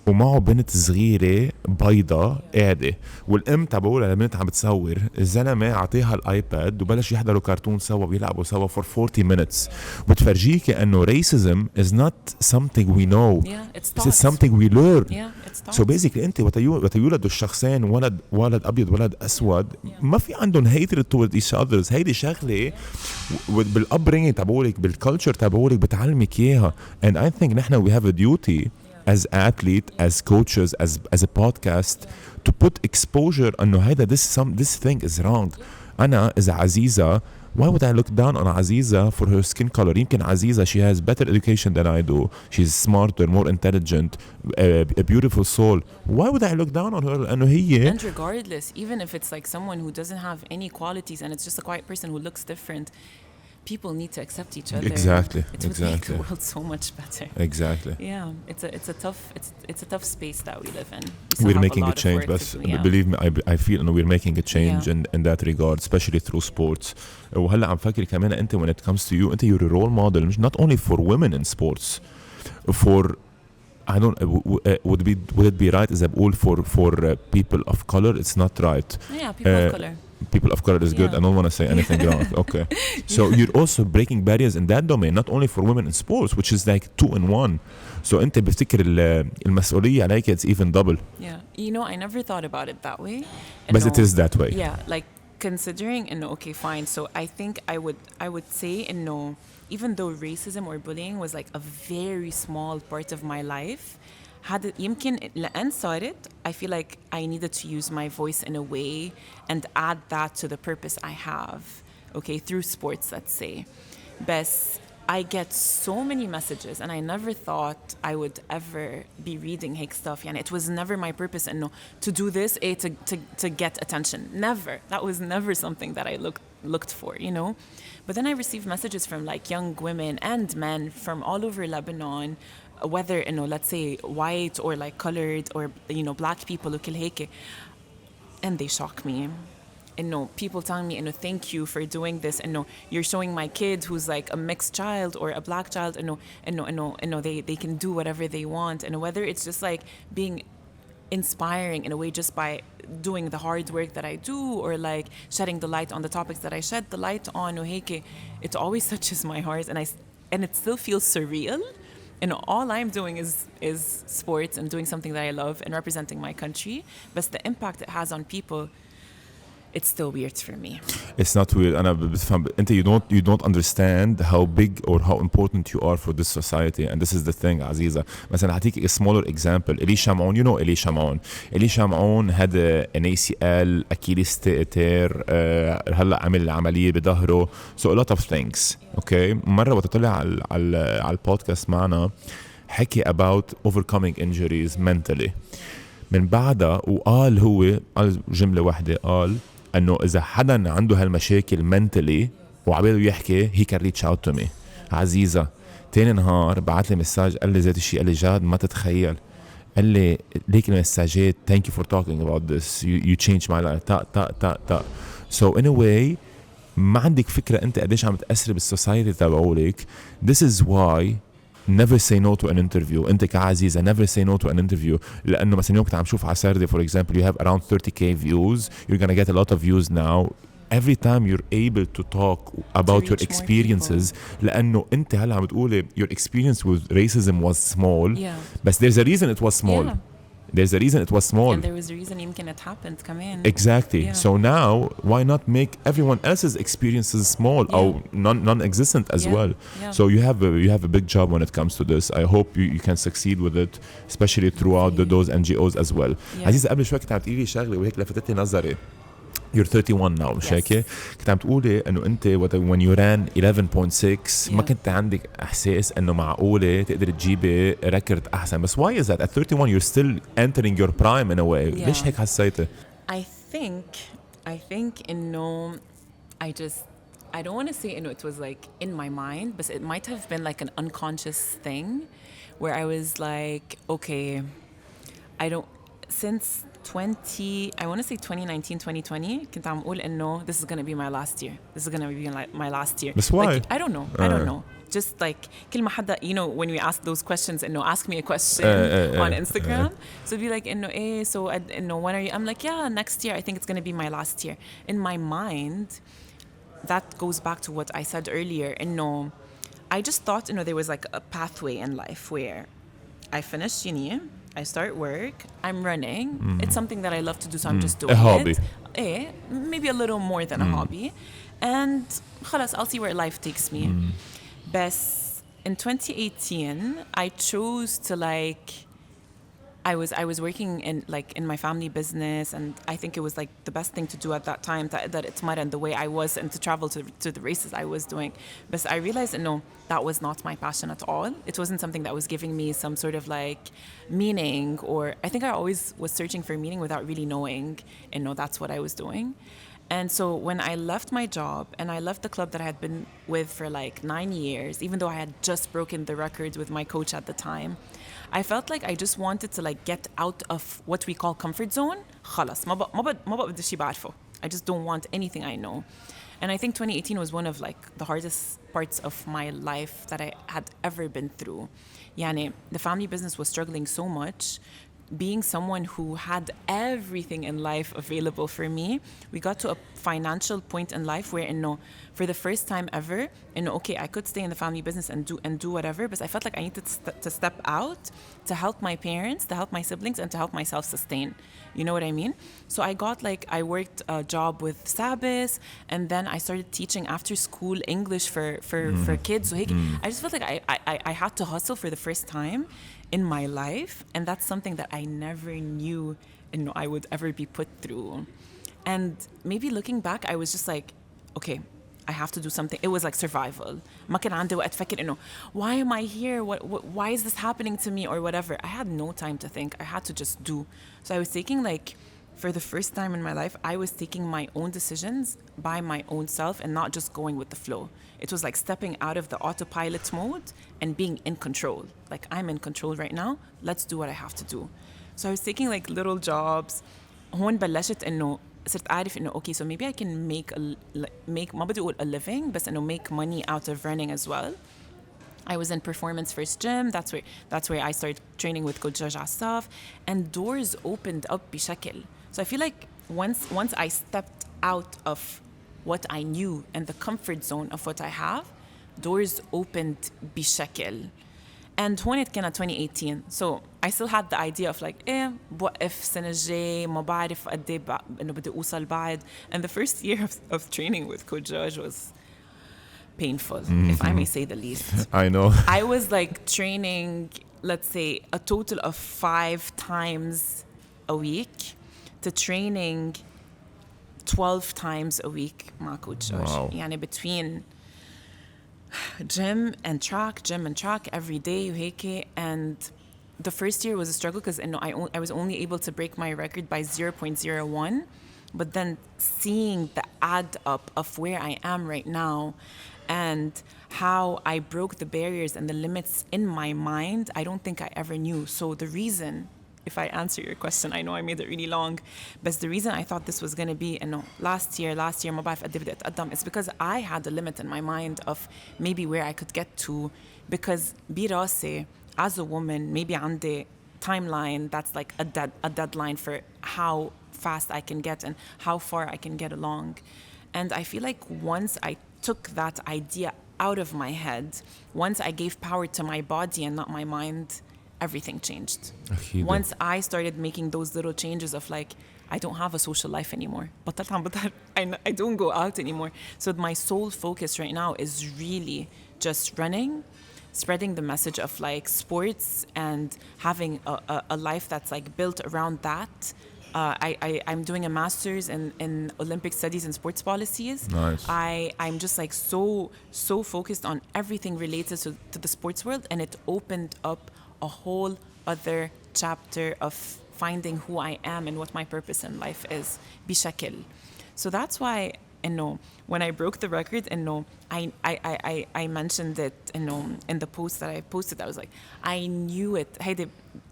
ومعه بنت صغيرة بيضة قاعدة والأم تبعولها البنت عم بتصور الزلمة عطيها الآيباد وبلش يحضروا كرتون سوا بيلعبوا سوا for 40 minutes وتفرجيك أنه racism is not something we know it's something we learn so basically أنت وتيولدوا الشخصين ولد أبيض ولد أسود ما في عندهم hatred towards each other هيدي شغلة بالupbringing تبعولك بالculture تبعولك بتعلمك إياها and I think نحن we have a duty as athletes, as coaches, as a podcast, to put exposure أنه هيدا this thing is wrong. أنا إذا عزيزة why would I look down on عزيزة for her skin color يمكن عزيزة she has better education than I do she's smarter, more intelligent, a beautiful soul why would I look down on her لأنه هي and regardless even if it's like someone who doesn't have any qualities and it's just a quiet person who looks different people need to accept each other. Exactly. It would make the world so much better. Exactly. Yeah, it's a tough space that we live in. We're making a change, but believe me, I feel that we're making a change in that regard, especially through sports. وهلا عم فكر كمان أنت when it comes to you, أنت you're a role model, not only for women in sports, for I don't would it be right as I all for people of color? It's not right. Yeah, people of color. People of color is good. I don't want to say anything wrong. Okay. So you're also breaking barriers in that domain, not only for women in sports, which is like 2 in 1. So أنت بفتكر المسؤولية عليك it's even double. Yeah. You know, I never thought about it that way. But it is that way. Yeah. Like considering, okay, fine. So I think I would say, even though racism or bullying was like a very small part of my life, يمكن لأن صارت I feel like I needed to use my voice in a way and add that to the purpose I have, okay, through sports, let's say. But I get so many messages and I never thought I would ever be reading hate stuff. يعني it was never my purpose to do this to get attention. Never. That was never something that I looked for, But then I received messages from like young women and men from all over Lebanon, whether let's say white or like colored or black people وكل هيك, and they shock me. People telling me thank you for doing this, you're showing my kid who's like a mixed child or a black child they can do whatever they want, and whether it's just like being inspiring in a way just by doing the hard work that I do or like shedding the light on the topics that I shed the light on it always touches my heart, and it still feels surreal. All I'm doing is sports and doing something that I love and representing my country, but the impact it has on people, it's still weird for me. It's not weird. أنا بفهم. أنت you don't understand how big or how important you are for this society, and this is the thing. عزيزة مثلا هعطيك a smaller example. إلي شامعون هذا an ACL أكيليس تير هلا عمل عملية بظهره, so a lot of things. Okay, مرة وقت طلع على البودكاست معنا حكي about overcoming injuries mentally. من بعدها وقال هو قال جملة واحدة, قال انه اذا حدا عنده هالمشاكل منتلي وعباله يحكي he can reach out to me. عزيزة تاني نهار بعت لي مساج قال لي ذات الشيء, قال لي جاد ما تتخيل, قال لي ليك المساجات thank you for talking about this, you changed my life تا. so in a way ما عندك فكرة انت قديش عم تأثر بالسوسايتي تبعولك. this is why never say no to an interview. انت كعزيزة never say no to an interview, لأنه مثلا يوم كنت عم شوف على سردي for example you have around 30k views, you're gonna get a lot of views now. every time you're able to talk about your experiences, لأنه انت هلا عم تقولي your experience with racism was small, but there's a reason it was small. There's a reason it was small. And there was a reason يمكن it happened كمان. Exactly. So now why not make everyone else's experiences small or non-existent as well. So you have a big job when it comes to this. I hope you can succeed with it, especially throughout those NGOs as well. عزيزة قبل شوي كنت عم تقولي شغلة وهيك لفتت لي نظري. You're 31 now, مش هيك؟ كنت عم تقولي انه انت when you ran 11.6 ما كنت عندك احساس انه معقولة تقدر تجيبي ريكورد احسن, بس why is that at 31 you're still entering your prime in a way? ليش هيك حسيتي؟ I think انه I don't want to say انه it was like in my mind, but it might have been like an unconscious thing where I was like, okay, since I want to say 2019, 2020 كنت عم أقول إنه this is going to be my last year. This is going to be my last year. But why? Like, I don't know. Just like كل ما حدا, you know, when we ask those questions, إنه ask me a question on Instagram. So be like, إنه إيه, so إنه when are you? I'm like, yeah, next year. I think it's going to be my last year. In my mind, that goes back to what I said earlier. إنه I just thought, you know, there was like a pathway in life where I finished uni, I start work, I'm running. It's something that I love to do, so I'm just doing a hobby. it. Maybe a little more than a hobby. And خلاص, I'll see where life takes me. But in 2018, I chose to like, I was working in my family business, and I think it was like the best thing to do at that time, that it's mad and the way I was, and to travel to the races I was doing. But I realized no, that was not my passion at all. It wasn't something that was giving me some sort of like meaning, or I think I always was searching for meaning without really knowing, and no, that's what I was doing. And so when I left my job and I left the club that I had been with for like 9 years, even though I had just broken the records with my coach at the time, I felt like I just wanted to like get out of what we call comfort zone. خلاص ما بقدر شي بعرفه. I just don't want anything I know. And I think 2018 was one of like the hardest parts of my life that I had ever been through. يعني the family business was struggling so much. Being someone who had everything in life available for me, we got to a financial point in life where, for the first time ever, okay, I could stay in the family business and do whatever, but I felt like I needed to step out to help my parents, to help my siblings, and to help myself sustain. You know what I mean? So I worked a job with Sabis, and then I started teaching after school English for kids. So I just felt like I had to hustle for the first time in my life, and that's something that I never knew I would ever be put through. And maybe looking back, I was just like, okay, I have to do something. It was like survival. ما كان عندي وقت فكر why am I here? Why is this happening to me or whatever? I had no time to think. I had to just do. So I was taking for the first time in my life, I was taking my own decisions by my own self and not just going with the flow. It was like stepping out of the autopilot mode and being in control. Like, I'm in control right now. Let's do what I have to do. So I was taking little jobs. هون بلشت صرت أعرف okay, so maybe I can make ما بدي أقول a living, بس make money out of running as well. I was in Performance First Gym. That's where I started training with Coach Jaj stuff, and doors opened up بشكل. So I feel like once I stepped out of what I knew and the comfort zone of what I have, doors opened بشكل. and هون it كان 2018 so I still had the idea of like بوقف سنة الجاي ما بعرف قد ايه انه بدي اوصل بعد. And the first year of training with Coach George was painful, if I may say the least. I know. I was like training, let's say, a total of 5 times a week to training 12 times a week مع Coach George. Wow. يعني between gym and track every day وهيك. And the first year was a struggle because I was only able to break my record by 0.01. But then seeing the add up of where I am right now and how I broke the barriers and the limits in my mind, I don't think I ever knew. So the reason, if I answer your question, I know I made it really long, but the reason I thought this was going to be, last year ما بعرف قد بدي أتقدم, is because I had a limit in my mind of maybe where I could get to, because براسي as a woman maybe عندي timeline that's like a deadline for how fast I can get and how far I can get along. And I feel like once I took that idea out of my head, once I gave power to my body and not my mind, everything changed. Once I started making those little changes of like, I don't have a social life anymore. I don't go out anymore. So my sole focus right now is really just running, spreading the message of like sports and having a life that's like built around that. I'm doing a master's in Olympic studies and sports policies. Nice. I'm just like so focused on everything related to the sports world, and it opened up a whole other chapter of finding who I am and what my purpose in life is بشكل. So that's why when I broke the record, I mentioned it in the post that I posted. I was like, I knew it.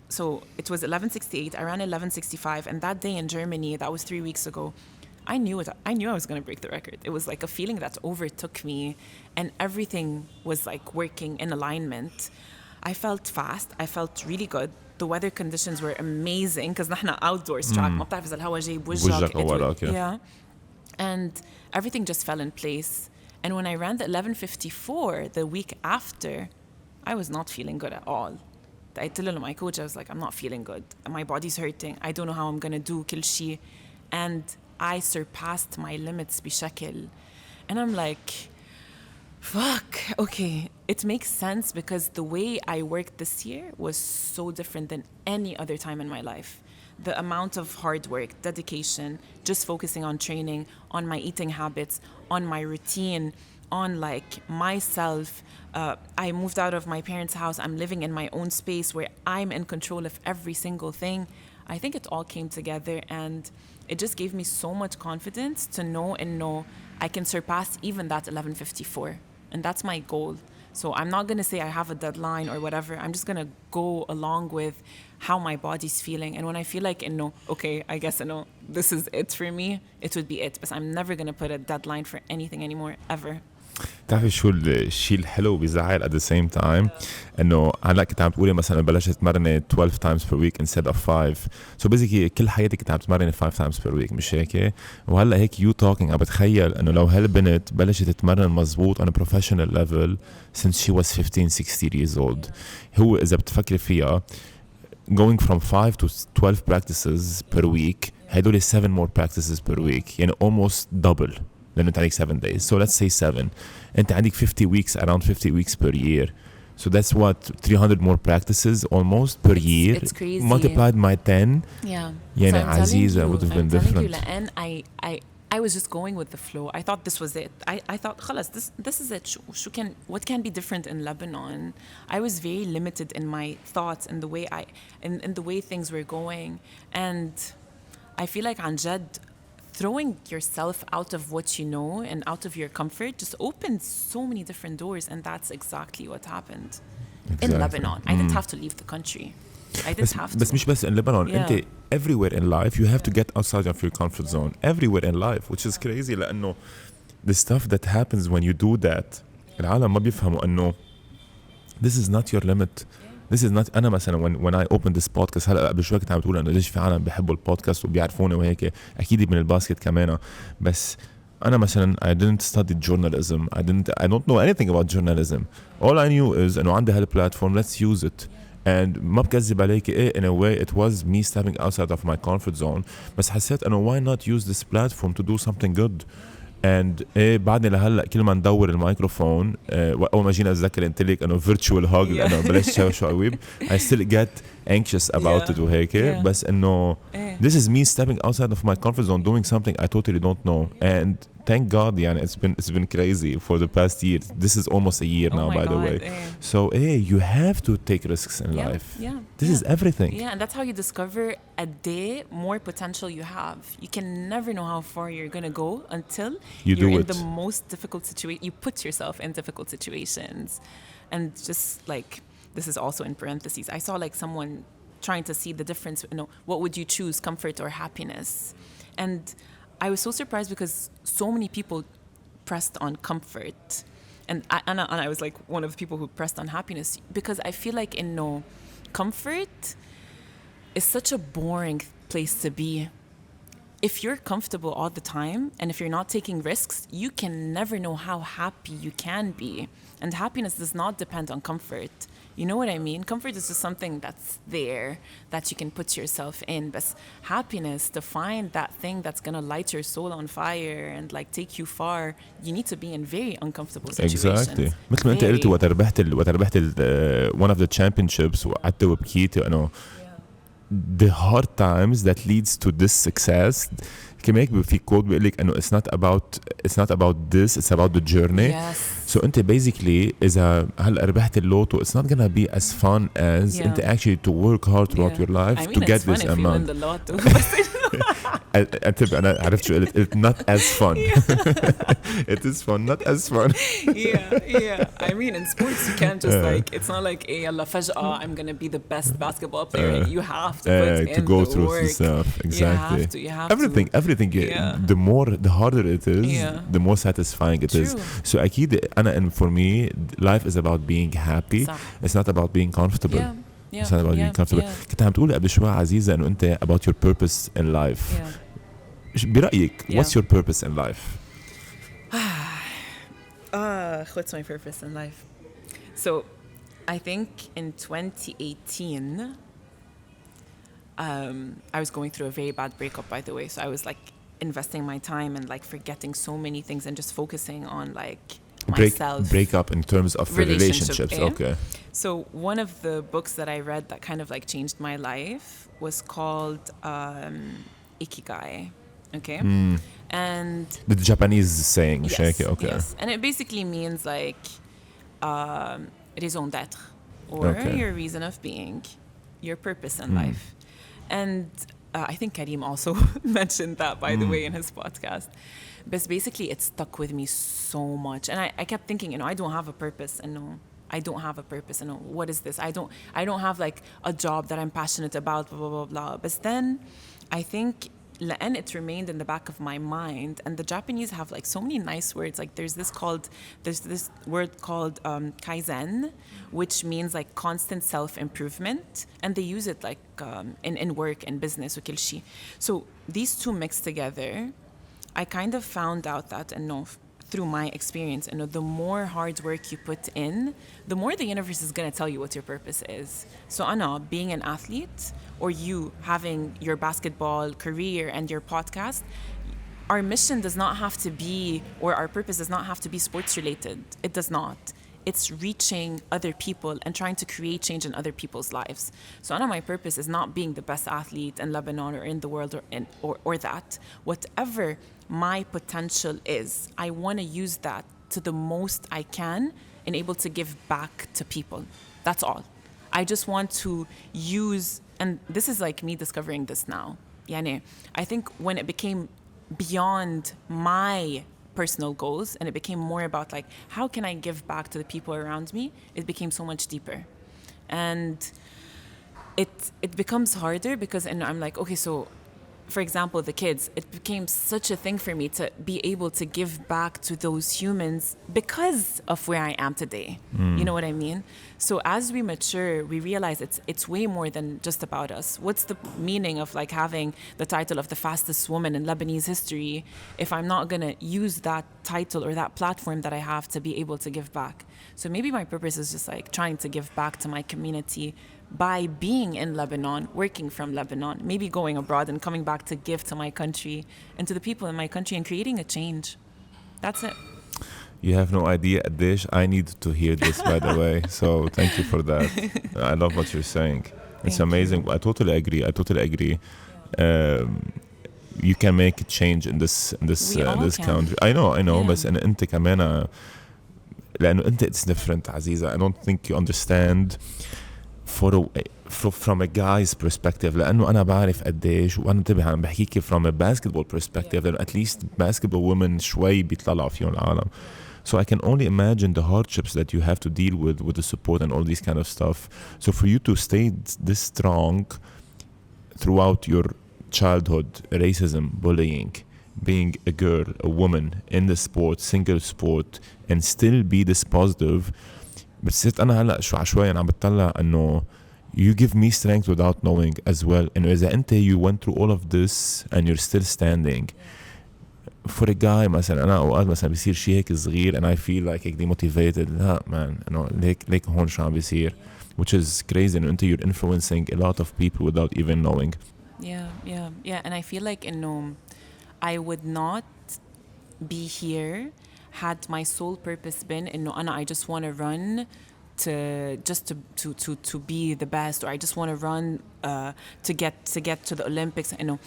So it was 11:68. I ran 11:65, and that day in Germany, that was 3 weeks ago, I knew it. I knew I was going to break the record. It was like a feeling that overtook me, and everything was like working in alignment. I felt fast. I felt really good. The weather conditions were amazing because نحن outdoors track. ما بتعرف إذا الهواء جاي بوجهك. Yeah. And everything just fell in place. And when I ran the 11:54 the week after, I was not feeling good at all. I told my coach, I was like, I'm not feeling good. My body's hurting. I don't know how I'm going to do كل شيء. And I surpassed my limits بشكل. And I'm like, fuck, okay. It makes sense because the way I worked this year was so different than any other time in my life. The amount of hard work, dedication, just focusing on training, on my eating habits, on my routine, on like myself. I moved out of my parents' house. I'm living in my own space where I'm in control of every single thing. I think it all came together, and it just gave me so much confidence to know I can surpass even that 11:54. And that's my goal. So I'm not going to say I have a deadline or whatever. I'm just going to go along with how my body's feeling. And when I feel like, okay, I guess, this is it for me, it would be it. But I'm never going to put a deadline for anything anymore, ever. تعرفي شو الشيء الحلو بيزعل at the same time انه هلا كنت عم تقولي مثلا بلشت تمرني 12 times per week instead of 5. so basically كل حياتك كنت عم تمرني 5 times per week مش هيك؟ وهلا هيك you talking عم بتخيل انه لو هالبنت بلشت تتمرن مزبوط on a professional level since she was 15-16 years old. هو اذا بتفكري فيها going from 5 to 12 practices per week هيدول 7 more practices per week يعني almost double. لأنه أنت عندك 7 days. So let's say 7. أنت عندك 50 weeks, around 50 weeks per year. So that's what 300 more practices almost per year. It's crazy. Multiplied by 10. Yeah. يعني so عزيزة would have been different. I was just going with the flow. I thought this was it. I thought خلاص this is it. What can be different in Lebanon? I was very limited in my thoughts and the way in the way things were going, and I feel like عن جد throwing yourself out of what you know and out of your comfort just opens so many different doors, and that's exactly what happened in Lebanon. I didn't have to leave the country. I didn't have to. بس مش بس in Lebanon. أنت everywhere in life you have to get outside of your comfort zone. Everywhere in life, which is crazy لأنه the stuff that happens when you do that العالم ما بيفهموا أنه this is not your limit. This is not. أنا مثلا when I opened this podcast هلا قبل شوي كنت عم بتقول إنه ليش في عالم بيحبوا البودكاست وبيعرفوني وهيك أكيد من الباسكت كمان. بس أنا مثلا I didn't study journalism. I don't know anything about journalism. All I knew is إنه عندي هالبلاتفورم, let's use it. And ما بكذب عليك in a way it was me stepping outside of my comfort zone. بس حسيت إنه why not use this platform to do something good. And بعدني لهلا كل ما ندور الميكروفون اول ما جينا اتذكر قلت لك انه virtual hug لانه بلاش شو قويب I still get anxious about it وهيك بس انه this is me stepping outside of my comfort zone doing something I totally don't know and thank God يعني it's been crazy for the past year. This is almost a year now, by the way. So you have to take risks in life. This is everything. Yeah, and that's how you discover a day more potential you have. You can never know how far you're going to go until you're in the most difficult situation. You put yourself in difficult situations. And just like, this is also in parentheses, I saw like someone trying to see the difference, what would you choose, comfort or happiness? And I was so surprised because so many people pressed on comfort. And I was like one of the people who pressed on happiness because I feel like comfort is such a boring place to be. If you're comfortable all the time and if you're not taking risks, you can never know how happy you can be. And happiness does not depend on comfort. You know what I mean? Comfort is just something that's there that you can put yourself in. But happiness, to find that thing that's going to light your soul on fire and like take you far, you need to be in very uncomfortable situations. Exactly. مثل ما انت قلتي وقت ربحت one of the championships وقعدت وبكيت انه the hard times that leads to this success. كما هيك في كود بيقول لك انه it's not about this, it's about the journey. So انت basically اذا هلا ربحت اللوتو it's not gonna be as fun as انت actually to work hard throughout your life to get this amount. أنا عرفت شو قلت not as fun. It is fun, not as fun. I mean in sports you can't just like, it's not like يلا فجأة I'm gonna be the best basketball player. You have to put in go the through work. stuff. Exactly. You have everything the harder it is the more satisfying it is. So أكيد أنا and for me life is about being happy. It's not about being comfortable. It's not about being comfortable. كنت عم تقولي قبل شوي عزيزة إنه أنت about your purpose in life. برأيك what's your purpose in life? What's my purpose in life? So I think in 2018 I was going through a very bad breakup, by the way. So I was like investing my time and like forgetting so many things and just focusing on like myself. Break up in terms of relationships. Okay. So one of the books that I read that kind of like changed my life was called Ikigai. Okay. And the Japanese saying, okay. Yes. And it basically means like raison d'être, or your reason of being, your purpose in life. And I think Karim also mentioned that, by the way, in his podcast. But basically, it stuck with me so much. And I kept thinking, I don't have a purpose. And I don't have a purpose. And what is this? I don't have like a job that I'm passionate about, blah, blah, blah, blah. But then I think and it remained in the back of my mind. And the Japanese have like so many nice words. Like there's this word called kaizen, which means like constant self-improvement. And they use it like in work and business. So these two mixed together, I kind of found out that through my experience, the more hard work you put in, the more the universe is going to tell you what your purpose is. So Anna, being an athlete, or you having your basketball career and your podcast, our mission does not have to be, or our purpose does not have to be sports related. It does not. It's reaching other people and trying to create change in other people's lives. So Anna, my purpose is not being the best athlete in Lebanon or in the world or that. Whatever my potential is, I want to use that to the most I can and able to give back to people. That's all. I just want to use, and this is like me discovering this now. Yani, I think when it became beyond my personal goals and it became more about like, how can I give back to the people around me? It became so much deeper. And it becomes harder because I'm like, okay, so for example, the kids, it became such a thing for me to be able to give back to those humans because of where I am today. You know what I mean? So as we mature, we realize it's way more than just about us. What's the meaning of like having the title of the fastest woman in Lebanese history if I'm not going to use that title or that platform that I have to be able to give back? So maybe my purpose is just like trying to give back to my community by being in Lebanon, working from Lebanon, maybe going abroad and coming back to give to my country and to the people in my country and creating a change. That's it. You have no idea, Adish. I need to hear this, by the way. So thank you for that. I love what you're saying. It's amazing. I totally agree. You can make a change in this country. I know. Yeah. بس أنت كمان لأنه أنت it's different, عزيزة. I don't think you understand from a guy's perspective لأنه أنا بعرف قديش وأنا انتبه عم بحكيك from a basketball perspective لأنه at least basketball women شوي بيطلعوا فيهم العالم. So I can only imagine the hardships that you have to deal with the support and all these kind of stuff. So for you to stay this strong throughout your childhood, racism, bullying, being a girl, a woman in the sport, single sport, and still be this positive. بس صرت أنا هلأ شوي أنا عم بتطلع إنه you give me strength without knowing as well. إنه إذا أنت you went through all of this and you're still standing. For a guy مثلا أنا أوقات مثلا بيصير شيء هيك صغير and I feel like هيك demotivated. لا man إنه ليك هون شو عم بيصير. Which is crazy إنه أنت you're influencing a lot of people without even knowing. Yeah. And I feel like إنه I would not be here had my sole purpose been إنه أنا I just want to run to be the best, or I just want to run to get to the Olympics. إنه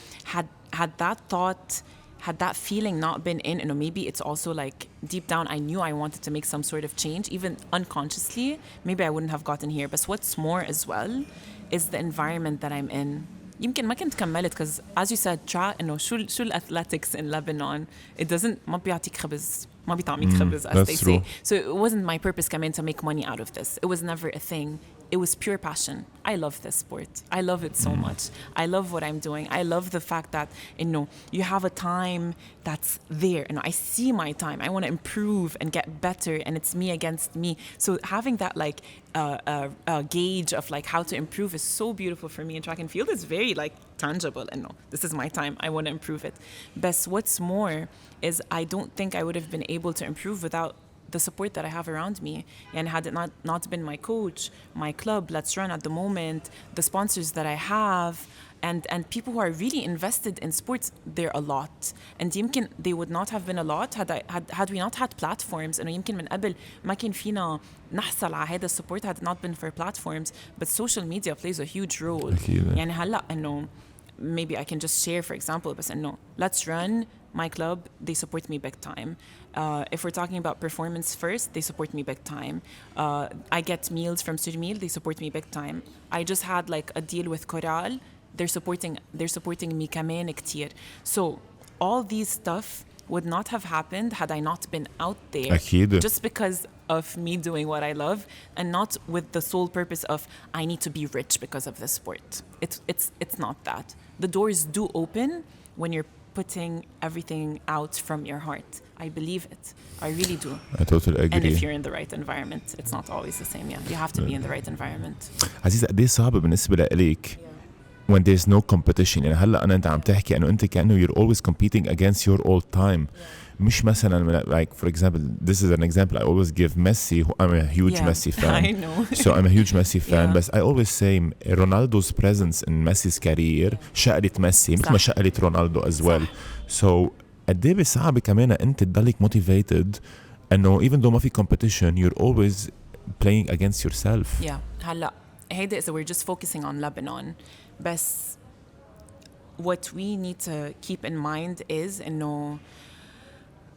had that thought, had that feeling not been in, maybe it's also like deep down I knew I wanted to make some sort of change, even unconsciously. Maybe I wouldn't have gotten here. But what's more as well is the environment that I'm in. يمكن ما كنت كملت because as you said إنه شو athletics in Lebanon, it doesn't ما بيعطيك خبز ما بيطعميك خبز as they say. So it wasn't my purpose كمان to make money out of this. It was never a thing. It was pure passion. I love this sport. I love it so much. I love what I'm doing. I love the fact that you have a time that's there. I see my time. I want to improve and get better, and it's me against me. So having that like gauge of like how to improve is so beautiful for me. And track and field is very like tangible. And this is my time. I want to improve it. But what's more is I don't think I would have been able to improve without the support that I have around me. And had it not been my coach, my club, Let's Run at the moment, the sponsors that I have, and people who are really invested in sports, they're a lot. And يمكن they would not have been a lot had we not had platforms. إنه يمكن من قبل ما كان فينا نحصل على هذا support had it not been for platforms. But social media plays a huge role. يعني هلا إنه maybe I can just share for example بس إنه Let's Run, my club, they support me big time. If we're talking about performance first, they support me big time. I get meals from Surmeal, they support me big time. I just had like a deal with Coral, they're supporting me كمان كتير. So all these stuff would not have happened had I not been out there. أكيد. Just because of me doing what I love and not with the sole purpose of I need to be rich because of this sport. It's not that. The doors do open when you're putting everything out from your heart. I believe it. I really do. I totally agree. And if you're in the right environment, it's not always the same. Yeah, you have to be in the right environment. عزيزة قد ايه صعب بالنسبة لإليك when there's no competition. يعني هلا أنت عم تحكي إنه أنت كأنه you're always competing against your old time. مش مثلا like for example, this is an example I always give Messi. I'm a huge Messi fan. I know. So I'm a huge Messi fan. But I always say Ronaldo's presence in Messi's career شقلت ميسي مثل ما شقلت رونالدو as well. So قد ايه صعب كمان أنت تضلك motivated إنه even though ما في competition you're always playing against yourself. Yeah. هلا هيدا so we're just focusing on Lebanon. But what we need to keep in mind is إنه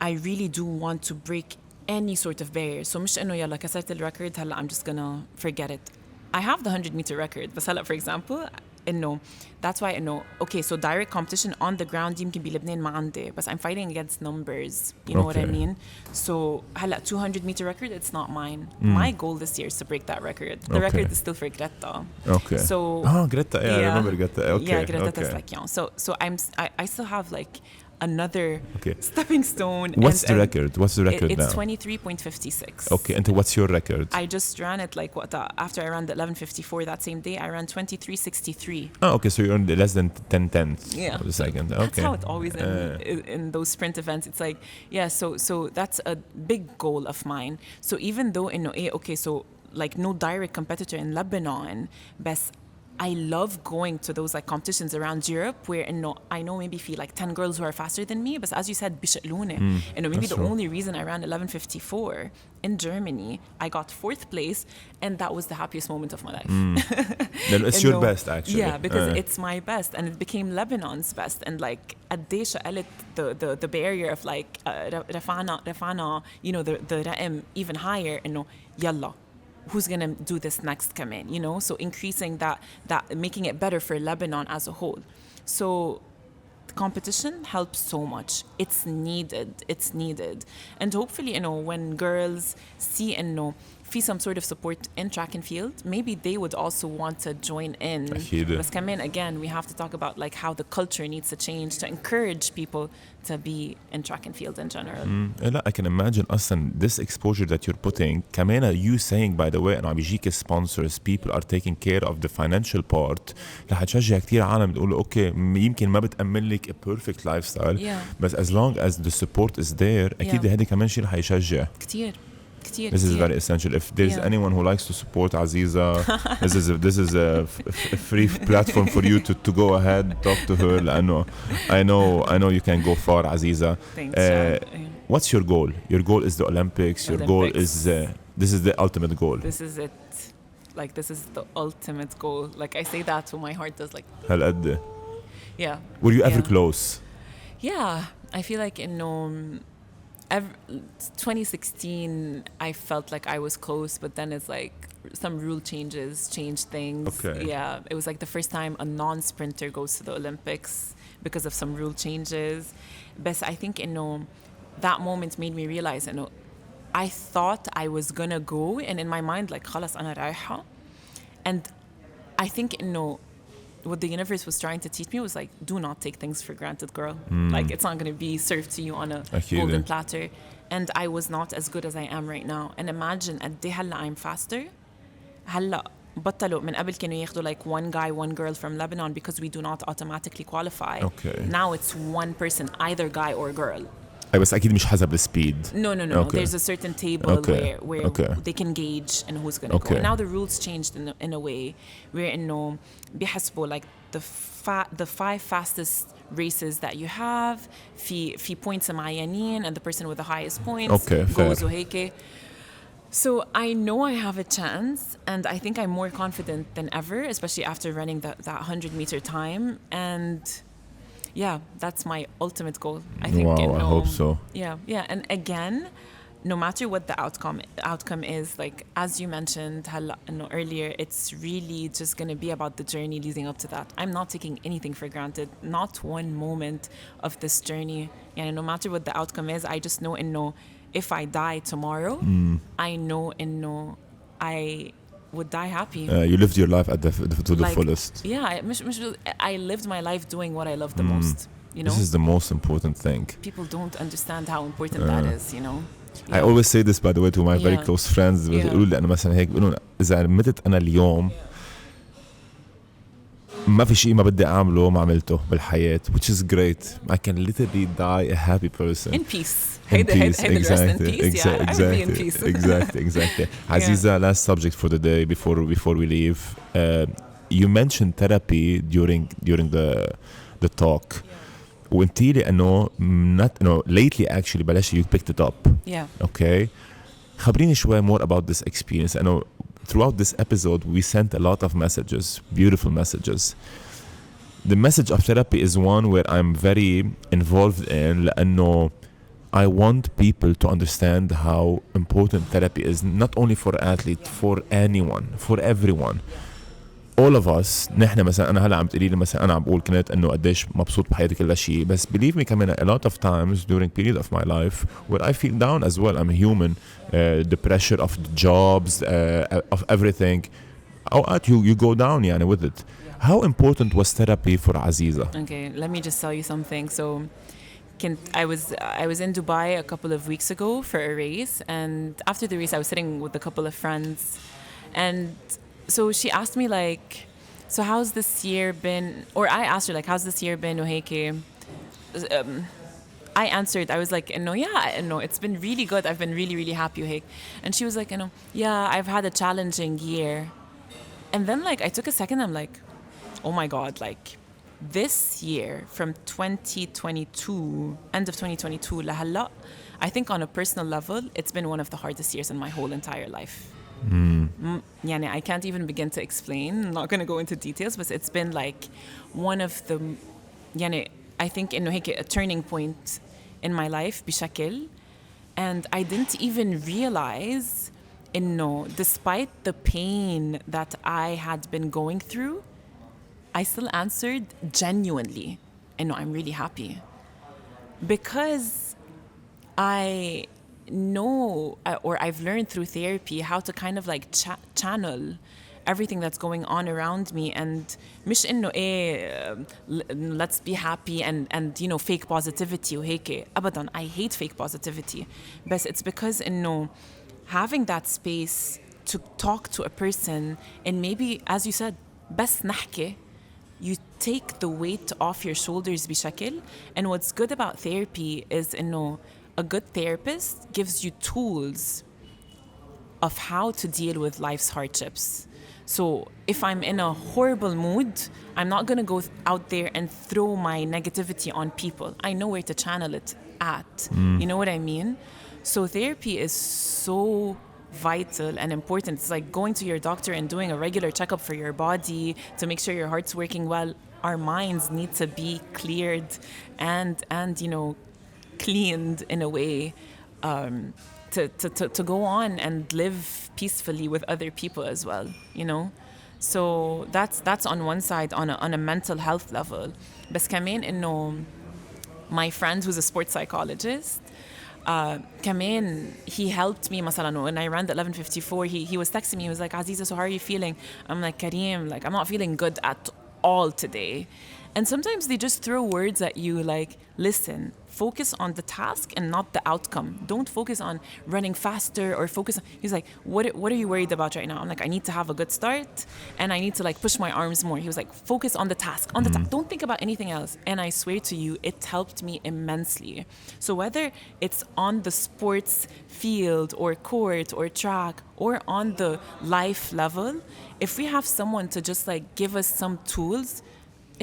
I really do want to break any sort of barrier. So مش إنه يلا كسرت الريكورد هلا I'm just gonna forget it. I have the 100-meter record. بس هلا for example إنه that's why إنه okay so direct competition on the ground يمكن بلبنان ما عندي بس I'm fighting against numbers you know what I mean so هلا 200 meter record it's not mine my goal this year is to break that record the record is still for Greta so Greta I remember Greta Greta's like young so I still have like another stepping stone. What's the record? What's the record it's now? It's 23.56. Okay, and what's your record? I just ran it like after I ran the 11:54 that same day, I ran 23:63. Oh, okay, so you're on less than 10 tenths of a second. Okay. That's how it always in those sprint events. It's like, so that's a big goal of mine. So even though so like no direct competitor in Lebanon, but I love going to those like competitions around Europe where I know maybe feel like 10 girls who are faster than me, but as you said, بيشقلوني. Maybe the only reason I ran 11:54 in Germany, I got 4th place, and that was the happiest moment of my life. It's your best, actually. Yeah, because it's my best, and it became Lebanon's best. And like, قديش قلت the barrier of like رفعنا the رقم even higher. يلا. Who's going to do this next كمان, so increasing that making it better for Lebanon as a whole. So competition helps so much. It's needed and hopefully when girls see في some sort of support in track and field, maybe they would also want to join in. But again, we have to talk about like how the culture needs to change to encourage people to be in track and field in general. I can imagine this exposure that you're putting. كمان you saying by the way أنا عم بيجيك sponsors, people are taking care of the financial part. رح تشجع كتير عالم تقولوا أوكي يمكن ما بتأمن لك a perfect lifestyle, but as long as the support is there, أكيد هذا كمان شيء رح يشجع. كتير. This is very essential. If there's anyone who likes to support Aziza, this is a free platform for you to go ahead, talk to her. I know you can go far, Aziza. What's your goal? Your goal is the Olympics. Your goal is this is the ultimate goal. This is it. Like this is the ultimate goal. Like I say that so my heart does like. هالقد. Yeah. Were you ever close? Yeah, I feel like 2016 I felt like I was close, but then it's like some rule changes changed things. It was like the first time a non-sprinter goes to the Olympics because of some rule changes. But I think that moment made me realize I thought I was gonna go, and in my mind like خلاص أنا رايحة, and I think what the universe was trying to teach me was like, do not take things for granted, girl. Like it's not going to be served to you on a golden platter. And I was not as good as I am right now. And imagine قد ايه هلا I'm faster. هلا بطلوا من قبل كانوا ياخدوا like one guy, one girl from Lebanon because we do not automatically qualify. Now it's one person, either guy or girl. بس أكيد مش حسب السبيد. No. There's a certain table where they can gauge and who's going to go. And now the rules changed in a way where بيحسبوا like the 5 fastest races that you have في points معينين, and the person with the highest points goes وهيك. So I know I have a chance, and I think I'm more confident than ever, especially after running that 100-meter time. And that's my ultimate goal. I think. Wow, I hope so. Yeah. And again, no matter what the outcome is, like as you mentioned earlier, it's really just going to be about the journey leading up to that. I'm not taking anything for granted, not one moment of this journey. And no matter what the outcome is, I just know if I die tomorrow, I know I would die happy. You lived your life to the fullest. I lived my life doing what I love the most. This is the most important thing. People don't understand how important that is. I always say this, by the way, to my very close friends. بيقولوا لي أنا مثلا هيك بيقولوا إذا متت أنا اليوم ما في شيء ما بدي أعمله ما عملته بالحياة, which is great. I can literally die a happy person. In peace. Exactly. Aziza, last subject for the day before we leave. You mentioned therapy during the talk. وانتي لي lately actually بلاش you picked it up. Okay. خبريني شوي more about this experience. Throughout this episode we sent a lot of messages, beautiful messages. The message of therapy is one where I'm very involved in لأنه I want people to understand how important therapy is, not only for athletes, for anyone, for everyone. all of us نحن مثلا أنا هلا عم تقولي لي مثلا أنا عم بقول كنت إنه قديش مبسوط بحياتي كل شيء بس believe me كمان a lot of times during period of my life where I feel down as well. I'm a human. The pressure of the jobs of everything أوقات you go down يعني with it. How important was therapy for Aziza? Okay, let me just tell you something. So I was in Dubai a couple of weeks ago for a race, and after the race I was sitting with a couple of friends, and so she asked me like, so how's this year been, or I asked her like, how's this year been وهيك. I answered, I was like, no, yeah, no, it's been really good, I've been really, really happy وهيك. And she was like, no, yeah, I've had a challenging year. And then like I took a second, I'm like, oh my God, like this year from 2022, end of 2022 لهلا, I think on a personal level, it's been one of the hardest years in my whole entire life. يعني I can't even begin to explain. I'm not going to go into details, but it's been like one of the, يعني I think إنه هيك a turning point in my life بشكل. And I didn't even realize إنه despite the pain that I had been going through, I still answered genuinely إنه I'm really happy. Because I know, or I've learned through therapy how to kind of like channel everything that's going on around me, and مش إنه let's be happy and you know fake positivity وهيك. أبداً, I hate fake positivity, but it's because إنه having that space to talk to a person and maybe, as you said, بس نحكي, you take the weight off your shoulders بشكل. And what's good about therapy is إنه a good therapist gives you tools of how to deal with life's hardships. So if I'm in a horrible mood, I'm not going to go out there and throw my negativity on people. I know where to channel it at. You know what I mean? So therapy is so vital and important. It's like going to your doctor and doing a regular checkup for your body to make sure your heart's working well. Our minds need to be cleared and you know, cleaned in a way to go on and live peacefully with other people as well, you know. So that's on one side on a mental health level. بس كمان إنه my friend who's a sports psychologist, كمان he helped me مثلا when I ran the 11:54. He was texting me. He was like, Aziza, so how are you feeling? I'm like, Kareem, like I'm not feeling good at all today. And sometimes they just throw words at you like, listen, focus on the task and not the outcome. Don't focus on running faster or focus on... He's like, what are you worried about right now? I'm like, I need to have a good start and I need to like push my arms more. He was like, focus on the task, on the task. Don't think about anything else. And I swear to you, it helped me immensely. So whether it's on the sports field or court or track or on the life level, if we have someone to just like give us some tools,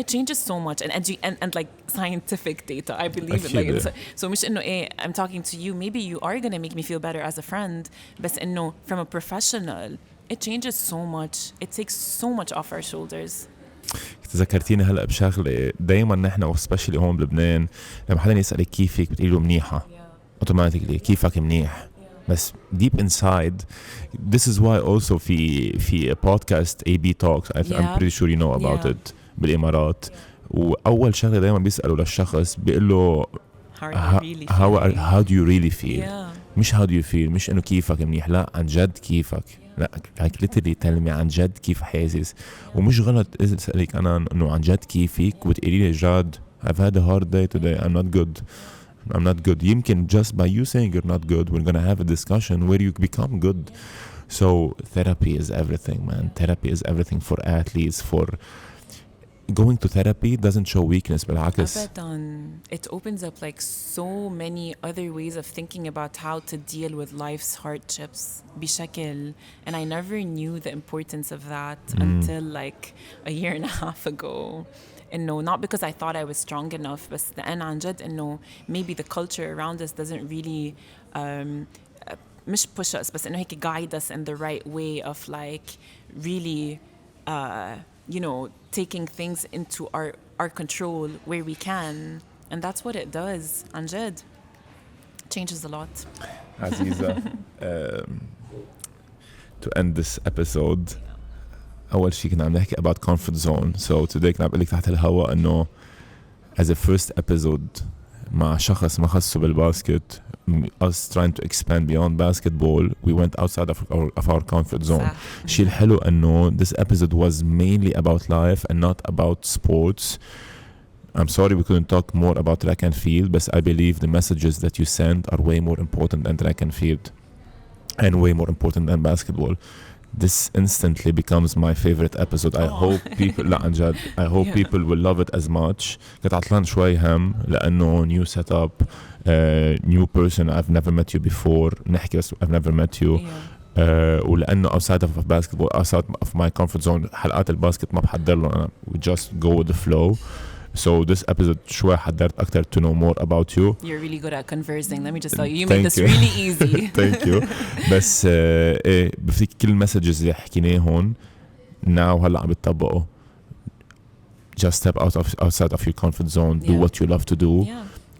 it changes so much. And like scientific data, I believe it. Like, so مش إنه I'm talking to you, maybe you are going to make me feel better as a friend, بس إنه from a professional, it changes so much. It takes so much off our shoulders. تذكرتيني هلا بشغله دائما نحن especially هون بلبنان لما حدا يسألك كيفك بتقولي له منيحة automatically كيفك منيح. بس deep inside, this is why also في podcast AB Talks, I'm pretty sure you know about it, بالإمارات. وأول شغلة دايما بيسألوا للشخص بيقول له how do you really feel. مش how do you feel, مش إنه كيفك منيح, لا عن جد كيفك, لا like literally tell me عن جد كيف حاسس. ومش غلط إذا أسألك أنا إنه عن جد كيفك وتقولي لي جاد I've had a hard day today, I'm not good. يمكن just by you saying you're not good, we're gonna have a discussion where you become good. So therapy is everything, man. Therapy is everything for athletes. For going to therapy doesn't show weakness, بالعكس. It opens up like so many other ways of thinking about how to deal with life's hardships بشكل. And I never knew the importance of that until like a year and a half ago. إنه not because I thought I was strong enough, بس لأن عن جد إنه maybe the culture around us doesn't really مش push us, بس إنه هيك guide us in the right way of like really you know, taking things into our control where we can. And that's what it does. عن جد changes a lot. Aziza, to end this episode, أول شيء كنا عم نحكي about comfort zone. So today كنا عم بقول لك تحت الهواء إنه as a first episode مع شخص ما خصه بالباسكت, us trying to expand beyond basketball, we went outside of our comfort zone. الشيء الحلو إنه this episode was mainly about life and not about sports. I'm sorry we couldn't talk more about track and field, but I believe the messages that you send are way more important than track and field and way more important than basketball. This instantly becomes my favorite episode. I hope people لا عن جد I hope people will love it as much. كنت عطلان شوي هم لأنه new setup, new person I've never met you before. نحكي بس I've never met you. ولأنه outside of basketball, outside of my comfort zone, حلقات الباسكت ما بحضر لهم أنا. We just go with the flow. So this episode شوي حضرت أكتر to know more about you. You're really good at conversing. Let me just tell you, you made this really easy. Thank you. بس بفتكر كل المسجز اللي حكيناهم now هلا عم بتطبقوا. Just step outside of your comfort zone. Do what you love to do.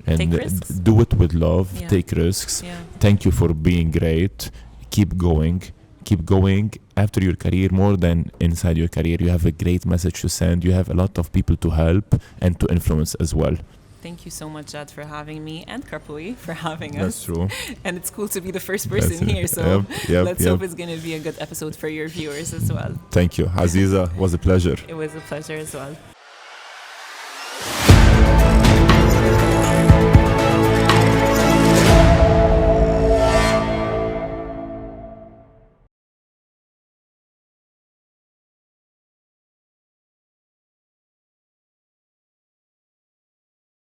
And take risks. Do it with love. Take risks. Thank you for being great. Keep going. Keep going after your career more than inside your career. You have a great message to send. You have a lot of people to help and to influence as well. Thank you so much, Jad, for having me, and Karpui for having us. That's true. And it's cool to be the first person here, so let's hope it's going to be a good episode for your viewers as well. Thank you. Aziza, was a pleasure. It was a pleasure as well.